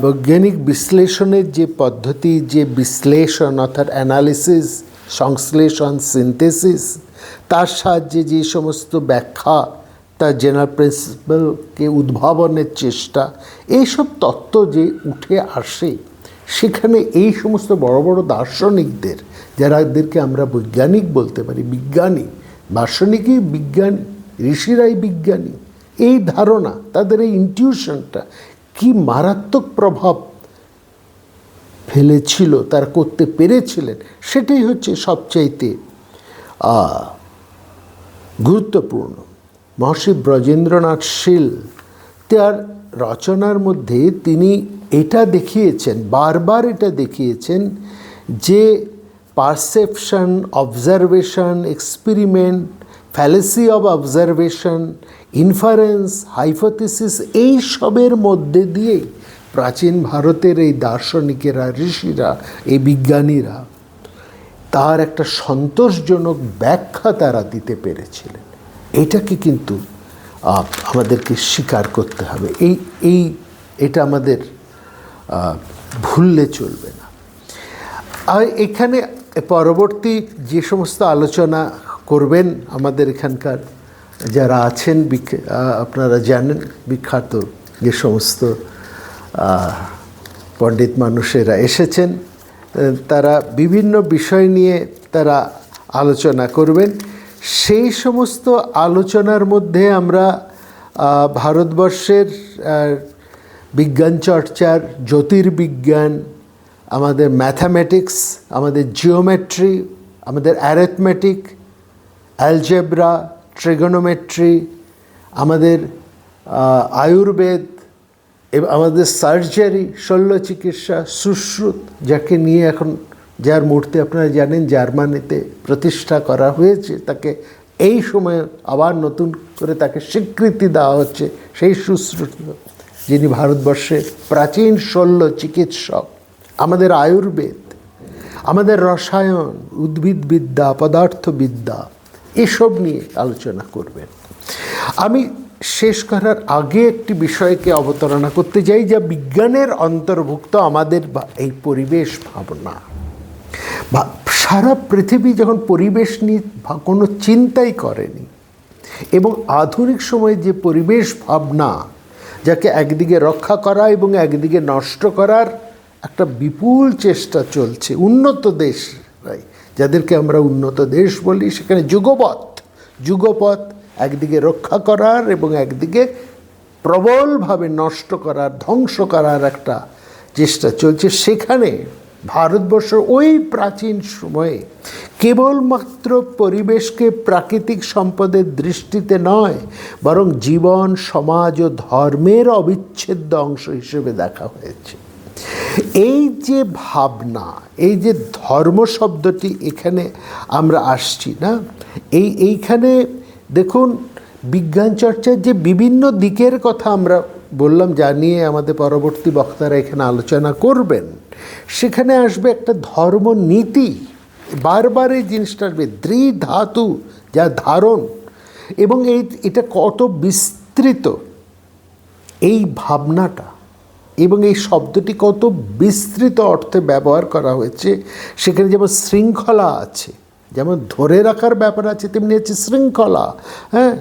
বৈজ্ঞানিক বিশ্লেষণের যে পদ্ধতি, যে বিশ্লেষণ অর্থাৎ অ্যানালিসিস, সংশ্লেষণ, সিনথেসিস, তার সাহায্যে যে সমস্ত ব্যাখ্যা, তার জেনারেল প্রিন্সিপালকে উদ্ভাবনের চেষ্টা, এইসব তত্ত্ব যে উঠে আসে, সেখানে এই সমস্ত বড় বড় দার্শনিকদের, যারাদেরকে আমরা বৈজ্ঞানিক বলতে পারি, বিজ্ঞানী, দার্শনিকই বিজ্ঞানী, ঋষিরাই বিজ্ঞানী, এই ধারণা, তাদের এই ইনটিউশনটা কি মারাত্মক প্রভাব ফেলেছিল, তারা করতে পেরেছিলেন, সেটাই হচ্ছে সবচাইতে গুরুত্বপূর্ণ। মহর্ষি ব্রজেন্দ্রনাথ শীল তার রচনার মধ্যে তিনি এটা দেখিয়েছেন, বারবার এটা দেখিয়েছেন যে perception, observation, experiment, ফ্যালেসি of observation, inference, hypothesis, এই সবের মধ্যে দিয়েই প্রাচীন ভারতের এই দার্শনিকেরা, ঋষিরা, এই বিজ্ঞানীরা তার একটা সন্তোষজনক ব্যাখ্যা তারা দিতে পেরেছিলেন। এটাকে কিন্তু আমাদেরকে স্বীকার করতে হবে, এটা আমাদের ভুললে চলবে না। আর এখানে পরবর্তী যে সমস্ত আলোচনা করবেন আমাদের এখানকার যারা আছেন, আপনারা জানেন বিখ্যাত যে সমস্ত পণ্ডিত মানুষেরা এসেছেন, তারা বিভিন্ন বিষয় নিয়ে তারা আলোচনা করবেন। সেই সমস্ত আলোচনার মধ্যে আমরা ভারতবর্ষের বিজ্ঞান চর্চার, জ্যোতির্বিজ্ঞান, আমাদের ম্যাথামেটিক্স, আমাদের জিওমেট্রি, আমাদের অ্যারিথমেটিক, অ্যালজেব্রা, ট্রিগোনোমেট্রি, আমাদের আয়ুর্বেদ, এবং আমাদের সার্জারি, শল্য চিকিৎসা, সুশ্রুত, যাকে নিয়ে এখন যার মূর্তি আপনারা জানেন জার্মানিতে প্রতিষ্ঠা করা হয়েছে, তাকে এই সময়ে আবার নতুন করে তাকে স্বীকৃতি দেওয়া হচ্ছে, সেই সুশ্রুত, যিনি ভারতবর্ষের প্রাচীন শল্য চিকিৎসক। আমাদের আয়ুর্বেদ, আমাদের রসায়ন, উদ্ভিদবিদ্যা, পদার্থবিদ্যা, এসব নিয়ে আলোচনা করবেন। আমি শেষ করার আগে একটি বিষয়কে অবতারণা করতে চাই, যা বিজ্ঞানের অন্তর্ভুক্ত আমাদের এই পরিবেশ ভাবনা। সারা পৃথিবী যখন পরিবেশ নিয়ে কোনো চিন্তাই করেনি, এবং আধুনিক সময়ে যে পরিবেশ ভাবনা, যাকে একদিকে রক্ষা করা এবং একদিকে নষ্ট করার একটা বিপুল চেষ্টা চলছে, উন্নত দেশ, যাদেরকে আমরা উন্নত দেশ বলি, সেখানে যুগপৎ একদিকে রক্ষা করার এবং একদিকে প্রবলভাবে নষ্ট করার, ধ্বংস করার একটা চেষ্টা চলছে। সেখানে ভারতবর্ষ ওই প্রাচীন সময়ে কেবলমাত্র পরিবেশকে প্রাকৃতিক সম্পদের দৃষ্টিতে নয়, বরং জীবন, সমাজ ও ধর্মের অবিচ্ছেদ্য অংশ হিসেবে দেখা হয়েছে। এই যে ভাবনা, এই যে ধর্ম শব্দটি এখানে আমরা আসছি না, এইখানে দেখুন বিজ্ঞান চর্চার যে বিভিন্ন দিকের কথা আমরা বললাম, যা নিয়ে আমাদের পরবর্তী বক্তারা এখানে আলোচনা করবেন, সেখানে আসবে একটা ধর্মনীতি। বারবার এই জিনিসটা আসবে, ধাতু যা ধারণ, এবং এটা কত বিস্তৃত এই ভাবনাটা, এবং এই শব্দটি কত বিস্তৃত অর্থে ব্যবহার করা হয়েছে। সেখানে যেমন শৃঙ্খলা আছে, যেমন ধরে রাখার ব্যাপার আছে, তেমনি আছে শৃঙ্খলা। হ্যাঁ,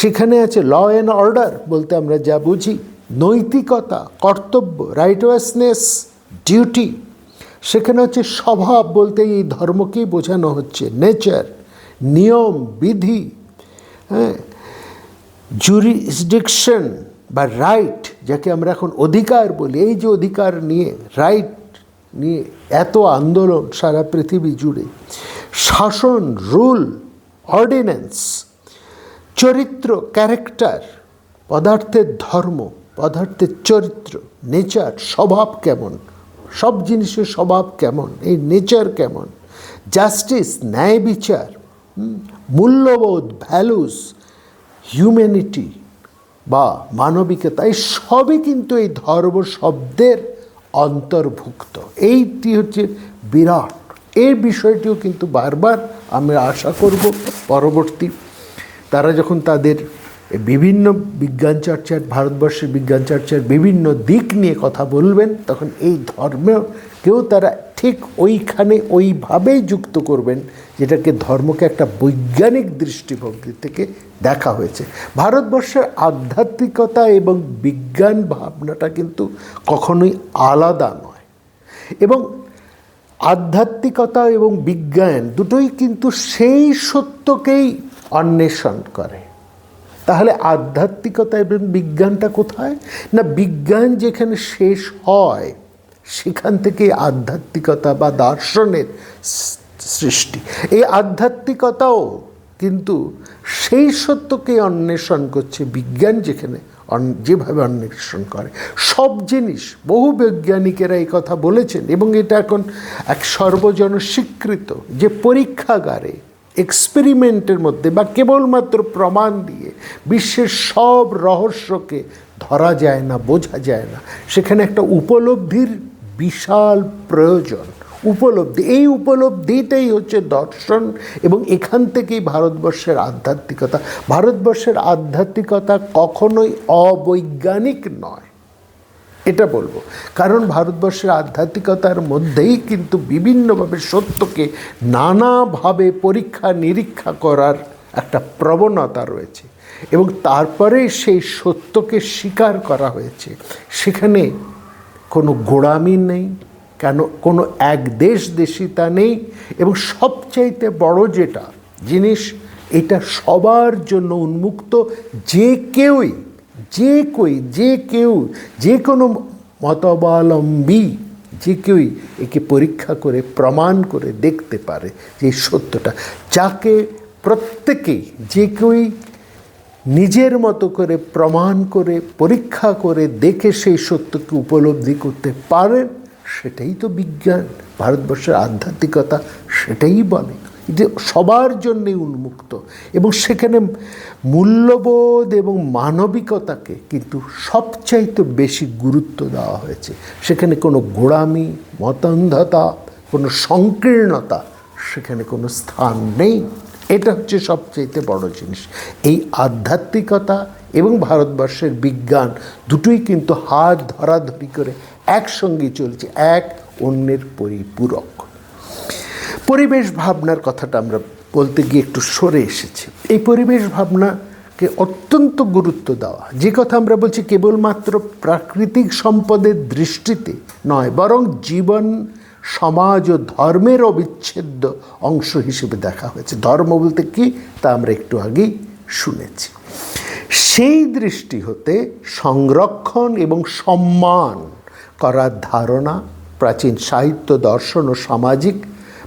সেখানে আছে ল অ্যান্ড অর্ডার বলতে আমরা যা বুঝি, নৈতিকতা, কর্তব্য, রাইটওয়াসনেস, ডিউটি। সেখানে হচ্ছে স্বভাব বলতে এই ধর্মকেই বোঝানো হচ্ছে, নেচার, নিয়ম, বিধি। হ্যাঁ, জুরিসডিকশন বা রাইট, যাকে আমরা এখন অধিকার বলি, এই যে অধিকার নিয়ে, রাইট নিয়ে এত আন্দোলন সারা পৃথিবী জুড়ে, শাসন, রুল, অর্ডিন্যান্স, চরিত্র, ক্যারেক্টার, পদার্থের ধর্ম, পদার্থের চরিত্র, নেচার, স্বভাব কেমন, সব জিনিসের স্বভাব কেমন, এই নেচার কেমন, জাস্টিস, ন্যায় বিচার, মূল্যবোধ, ভ্যালুস, হিউম্যানিটি বা মানবিকতা, এই সবই কিন্তু এই ধর্ম শব্দের অন্তর্ভুক্ত। এইটি হচ্ছে বিরাট। এই বিষয়টিও কিন্তু বারবার আমরা আশা করব পরবর্তী তারা যখন তাদের বিভিন্ন বিজ্ঞান চর্চার, ভারতবর্ষের বিজ্ঞান চর্চার বিভিন্ন দিক নিয়ে কথা বলবেন, তখন এই ধর্মকেও তারা ঠিক ওইখানে ওইভাবেই যুক্ত করবেন, যেটাকে ধর্মকে একটা বৈজ্ঞানিক দৃষ্টিভঙ্গি থেকে দেখা হয়েছে। ভারতবর্ষের আধ্যাত্মিকতা এবং বিজ্ঞান ভাবনাটা কিন্তু কখনোই আলাদা নয়, এবং আধ্যাত্মিকতা এবং বিজ্ঞান দুটোই কিন্তু সেই সত্যকেই অন্বেষণ করে। তাহলে আধ্যাত্মিকতা এবং বিজ্ঞানটা কোথায়? না, বিজ্ঞান যেখানে শেষ হয় সেখান থেকে আধ্যাত্মিকতা বা দর্শনের সৃষ্টি। এই আধ্যাত্মিকতাও কিন্তু সেই সত্যকে অন্বেষণ করছে, বিজ্ঞান যেখানে যেভাবে অন্বেষণ করে সব জিনিস। বহু বৈজ্ঞানিকেরা এই কথা বলেছেন, এবং এটা এখন এক সর্বজন স্বীকৃত যে পরীক্ষাগারে, এক্সপেরিমেন্টের মধ্যে বা কেবলমাত্র প্রমাণ দিয়ে বিশ্বের সব রহস্যকে ধরা যায় না, বোঝা যায় না। সেখানে একটা উপলব্ধির বিশাল প্রয়োজন, উপলব্ধি। এই উপলব্ধিটাই হচ্ছে দর্শন, এবং এখান থেকেই ভারতবর্ষের আধ্যাত্মিকতা। ভারতবর্ষের আধ্যাত্মিকতা কখনোই অবৈজ্ঞানিক নয়, এটা বলবো, কারণ ভারতবর্ষের আধ্যাত্মিকতার মধ্যেই কিন্তু বিভিন্নভাবে সত্যকে নানাভাবে পরীক্ষা নিরীক্ষা করার একটা প্রবণতা রয়েছে, এবং তারপরে সেই সত্যকে স্বীকার করা হয়েছে। সেখানে কোনো গোঁড়ামি নেই, কেন কোনো একদেশিতা নেই, এবং সবচাইতে বড় যেটা জিনিস, এটা সবার জন্য উন্মুক্ত। যে কেউই, যে কোনো মতাবলম্বী যে কেউই একে পরীক্ষা করে প্রমাণ করে দেখতে পারে যে সত্যটা, যাকে প্রত্যেকেই যে কেউই নিজের মতো করে প্রমাণ করে পরীক্ষা করে দেখে সেই সত্যকে উপলব্ধি করতে পারেন, সেটাই তো বিজ্ঞান। ভারতবর্ষের আধ্যাত্মিকতা সেটাই বলে, যে সবার জন্যই উন্মুক্ত, এবং সেখানে মূল্যবোধ এবং মানবিকতাকে কিন্তু সবচাইতে বেশি গুরুত্ব দেওয়া হয়েছে। সেখানে কোনো গোঁড়ামি, মতান্ধতা, কোনো সংকীর্ণতা সেখানে কোনো স্থান নেই। এটা হচ্ছে সবচাইতে বড় জিনিস। এই আধ্যাত্মিকতা এবং ভারতবর্ষের বিজ্ঞান দুটোই কিন্তু হাত ধরাধরি করে একসঙ্গে চলছে, এক অন্যের পরিপূরক। পরিবেশ ভাবনার কথাটা আমরা বলতে গিয়ে একটু সরে এসেছি। এই পরিবেশ ভাবনাকে অত্যন্ত গুরুত্ব দেওয়া, যে কথা আমরা বলছি কেবলমাত্র প্রাকৃতিক সম্পদের দৃষ্টিতে নয়, বরং জীবন, সমাজ ও ধর্মের অবিচ্ছেদ্য অংশ হিসেবে দেখা হয়েছে। ধর্ম বলতে কি তা আমরা একটু আগেই শুনেছি। সেই দৃষ্টি হতে সংরক্ষণ এবং সম্মান করার ধারণা প্রাচীন সাহিত্য, দর্শন ও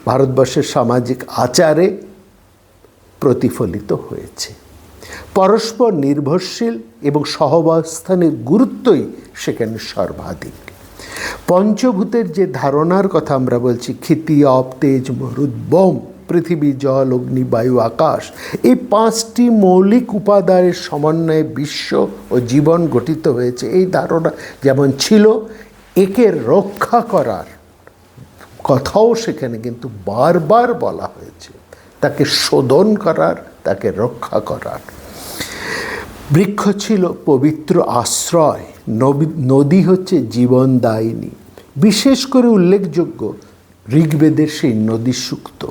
ভারতবর্ষের সামাজিক আচারে প্রতিফলিত হয়েছে। পরস্পর নির্ভরশীল এবং সহাবস্থানের গুরুত্বই সেখানে সর্বাধিক। পঞ্চভূতের যে ধারণার কথা আমরা বলছি, ক্ষিতি, অপ, তেজ, মরুদ, বোম, পৃথিবী, জল, অগ্নি, বায়ু, আকাশ, এই পাঁচটি মৌলিক উপাদানের সমন্বয়ে বিশ্ব ও জীবন গঠিত হয়েছে। এই ধারণা যেমন ছিল, একে রক্ষা করার কথাও সেখানে কিন্তু বারবার বলা হয়েছে, তাকে শোধন করার, তাকে রক্ষা করার। বৃক্ষ ছিল পবিত্র আশ্রয়, নদী হচ্ছে জীবনদায়িনী। বিশেষ করে উল্লেখযোগ্য ঋগ্বেদের সেই নদী সূক্ত,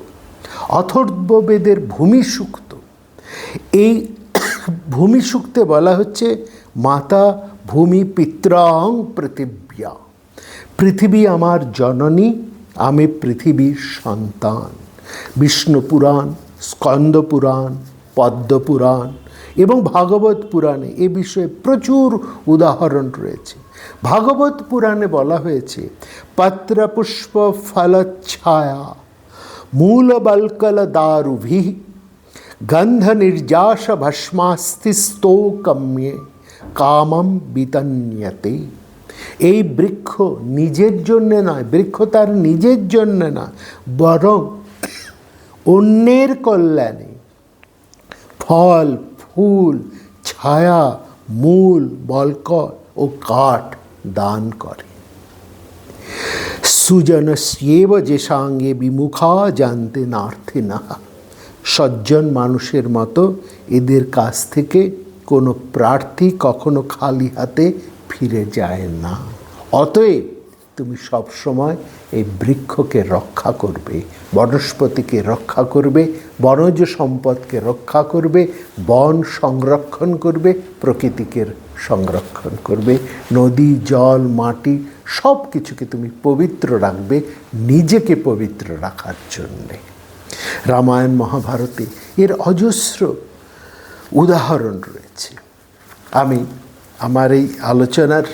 অথর্ববেদের ভূমি সূক্ত। এই ভূমি সূক্তে বলা হচ্ছে, মাতা ভূমি পিত্রাং পৃথিব্যা, পৃথিবী আমার জননী, আমি পৃথিবীর সন্তান। বিষ্ণু পুরাণ, স্কন্দ পুরাণ, পদ্ম পুরাণ এবং ভাগবত পুরাণে এ বিষয়ে প্রচুর উদাহরণ রয়েছে। ভাগবত পুরাণে বলা হয়েছে, পত্রপুষ্প ফলচ্ছায়া মূলবল্কল দারুভি গন্ধ নির্যাস ভস্মাস্তিস্তোকম্যে কামম বিতন্যতে। এই বৃক্ষ নিজের জন্যে নয়, বৃক্ষ তার নিজের জন্যে নয়, বরং অন্যের কল্যাণে ফল, ফুল, ছায়া, মূল, বল্কল ও কাঠ দান করে। সুজনস্যেব যেসাঙ্গে বিমুখা জানতে নার্থে না, সজ্জন মানুষের মতো এদের কাছ থেকে কোনো প্রার্থী কখনো খালি হাতে ফিরে যায় না। অতএব তুমি সবসময় এই বৃক্ষকে রক্ষা করবে, বনস্পতিকে রক্ষা করবে, বনজ সম্পদকে রক্ষা করবে, বন সংরক্ষণ করবে, প্রকৃতিকে সংরক্ষণ করবে, নদী, জল, মাটি সব কিছুকে তুমি পবিত্র রাখবে, নিজেকে পবিত্র রাখার জন্যে। রামায়ণ, মহাভারতে এর অজস্র উদাহরণ রয়েছে। আমি আমার এই আলোচনার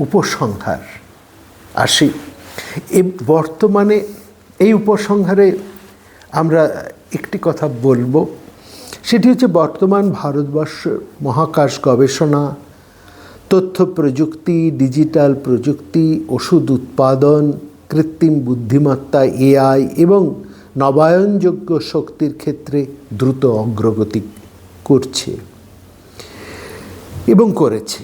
উপসংহার আসি। বর্তমানে এই উপসংহারে আমরা একটি কথা বলবো, সেটি হচ্ছে বর্তমান ভারতবর্ষ মহাকাশ গবেষণা, তথ্য প্রযুক্তি, ডিজিটাল প্রযুক্তি, ওষুধ উৎপাদন, কৃত্রিম বুদ্ধিমত্তা, এআই এবং নবায়নযোগ্য শক্তির ক্ষেত্রে দ্রুত অগ্রগতি করছে এবং করেছে।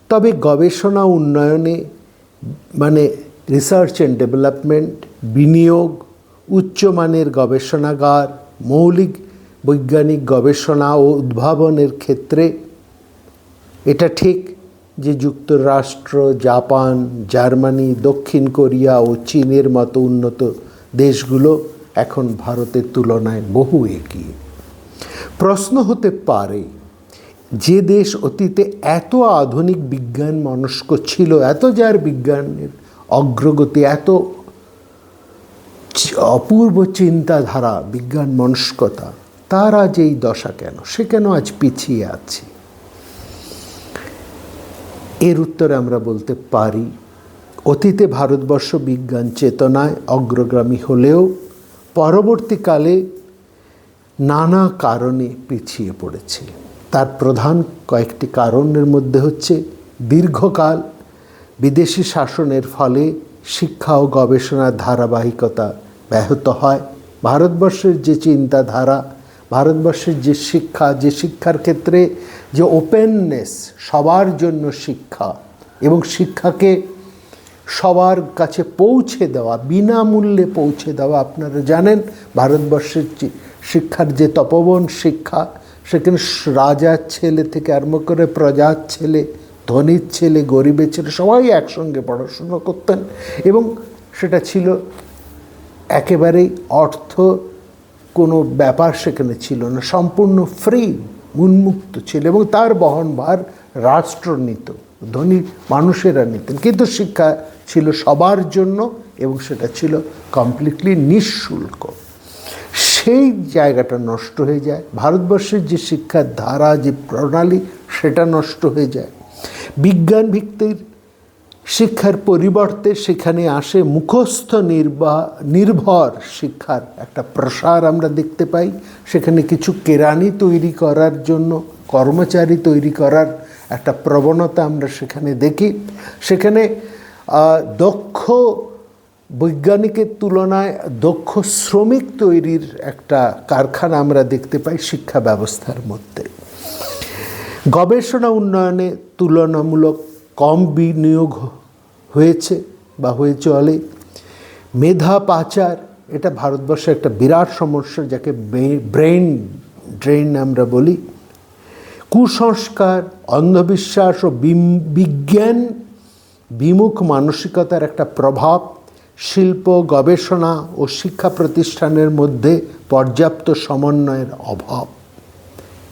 তবে গবেষণা উন্নয়নে মানে রিসার্চ অ্যান্ড ডেভেলপমেন্ট, বিনিয়োগ, উচ্চমানের গবেষণাগার, মৌলিক বৈজ্ঞানিক গবেষণা ও উদ্ভাবনের ক্ষেত্রে এটা ঠিক যে যুক্তরাষ্ট্র, জাপান, জার্মানি, দক্ষিণ কোরিয়া ও চীনের মতো উন্নত দেশগুলো এখন ভারতের তুলনায় বহু এগিয়ে। প্রশ্ন হতে পারে, যে দেশ অতীতে এত আধুনিক বিজ্ঞান মনস্ক ছিল, এত যার বিজ্ঞানের অগ্রগতি, এত অপূর্ব চিন্তাধারা, বিজ্ঞান মনস্কতা, তার আজ এই দশা কেন? সে কেন আজ পিছিয়ে আছে? এর উত্তরে আমরা বলতে পারি, অতীতে ভারতবর্ষ বিজ্ঞান চেতনায় অগ্রগামী হলেও পরবর্তীকালে নানা কারণে পিছিয়ে পড়েছে। তার প্রধান কয়েকটি কারণের মধ্যে হচ্ছে, দীর্ঘকাল বিদেশি শাসনের ফলে শিক্ষা ও গবেষণার ধারাবাহিকতা ব্যাহত হয়। ভারতবর্ষের যে চিন্তাধারা, ভারতবর্ষের যে শিক্ষার ক্ষেত্রে যে ওপেননেস, সবার জন্য শিক্ষা এবং শিক্ষাকে সবার কাছে পৌঁছে দেওয়া, বিনামূল্যে পৌঁছে দেওয়া। আপনারা জানেন ভারতবর্ষের শিক্ষার যে তপোবন শিক্ষা, সেখানে রাজার ছেলে থেকে আরম্ভ করে প্রজার ছেলে, ধনীর ছেলে, গরিবের ছেলে সবাই একসঙ্গে পড়াশুনো করতেন এবং সেটা ছিল একেবারেই অর্থ কোনো ব্যাপার সেখানে ছিল না, সম্পূর্ণ ফ্রি, উন্মুক্ত ছিল এবং তার বহনভার রাষ্ট্র নিত, ধনী মানুষেরা নিতেন। কিন্তু শিক্ষা ছিল সবার জন্য এবং সেটা ছিল কমপ্লিটলি নিঃশুল্ক। সেই জায়গাটা নষ্ট হয়ে যায়। ভারতবর্ষের যে শিক্ষার ধারা, যে প্রণালী, সেটা নষ্ট হয়ে যায়। বিজ্ঞান ভিত্তিক শিক্ষার পরিবর্তে সেখানে আসে মুখস্থ নির্ভর শিক্ষার একটা প্রসার আমরা দেখতে পাই। সেখানে কিছু কেরানি তৈরি করার জন্য, কর্মচারী তৈরি করার একটা প্রবণতা আমরা সেখানে দেখি। সেখানে দক্ষ বৈজ্ঞানিকের তুলনায় দক্ষ শ্রমিক তৈরির একটা কারখানা আমরা দেখতে পাই শিক্ষা ব্যবস্থার মধ্যে। গবেষণা উন্নয়নে তুলনামূলক কম বিনিয়োগ হয়েছে বা হয়ে চলে। মেধা পাচার, এটা ভারতবর্ষে একটা বিরাট সমস্যা, যাকে ব্রেন ড্রেন আমরা বলি। কুসংস্কার, অন্ধবিশ্বাস ও বিজ্ঞান বিমুখ মানসিকতার একটা প্রভাব, শিল্প, গবেষণা ও শিক্ষা প্রতিষ্ঠানের মধ্যে পর্যাপ্ত সমন্বয়ের অভাব।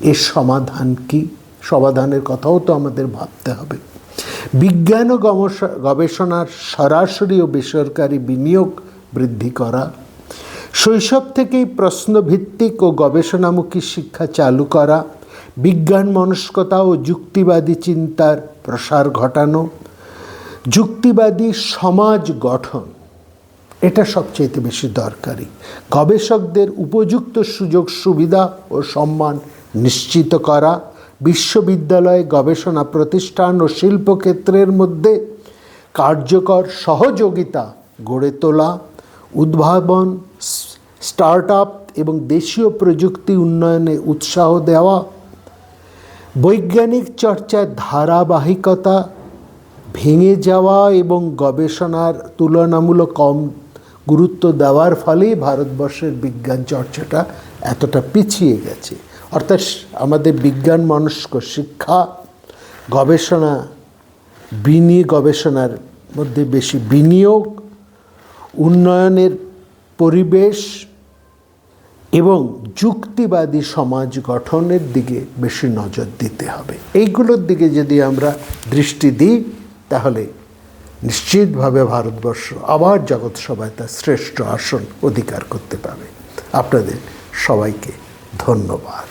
এর সমাধান কি? সমাধানের কথাও তো আমাদের ভাবতে হবে। বিজ্ঞান ও গবেষণার সরাসরি ও বেসরকারি বিনিয়োগ বৃদ্ধি করা, শৈশব থেকেই প্রশ্নভিত্তিক ও গবেষণামুখী শিক্ষা চালু করা, বিজ্ঞান মনস্কতা ও যুক্তিবাদী চিন্তার প্রসার ঘটানো, যুক্তিবাদী সমাজ গঠন, এটা সবচেয়ে বেশি দরকারি। গবেষকদের উপযুক্ত সুযোগ সুবিধা ও সম্মান নিশ্চিত করা, বিশ্ববিদ্যালয়, গবেষণা প্রতিষ্ঠান ও শিল্পক্ষেত্রের মধ্যে কার্যকর সহযোগিতা গড়ে তোলা, উদ্ভাবন, স্টার্ট আপ এবং দেশীয় প্রযুক্তি উন্নয়নে উৎসাহ দেওয়া, বৈজ্ঞানিক চর্চার ধারাবাহিকতা ভেঙে যাওয়া এবং গবেষণার তুলনামূলক কম গুরুত্ব দেওয়ার ফলেই ভারতবর্ষের বিজ্ঞান চর্চাটা এতটা পিছিয়ে গেছে। অর্থাৎ আমাদের বিজ্ঞান মনস্ক শিক্ষা, গবেষণার মধ্যে বেশি বিনিয়োগ, উন্নয়নের পরিবেশ এবং যুক্তিবাদী সমাজ গঠনের দিকে বেশি নজর দিতে হবে। এইগুলোর দিকে যদি আমরা দৃষ্টি দিই তাহলে নিশ্চিতভাবে ভারতবর্ষ আবার জগৎ সভায় তার শ্রেষ্ঠ আসন অধিকার করতে পারবে। আপনাদের সবাইকে ধন্যবাদ।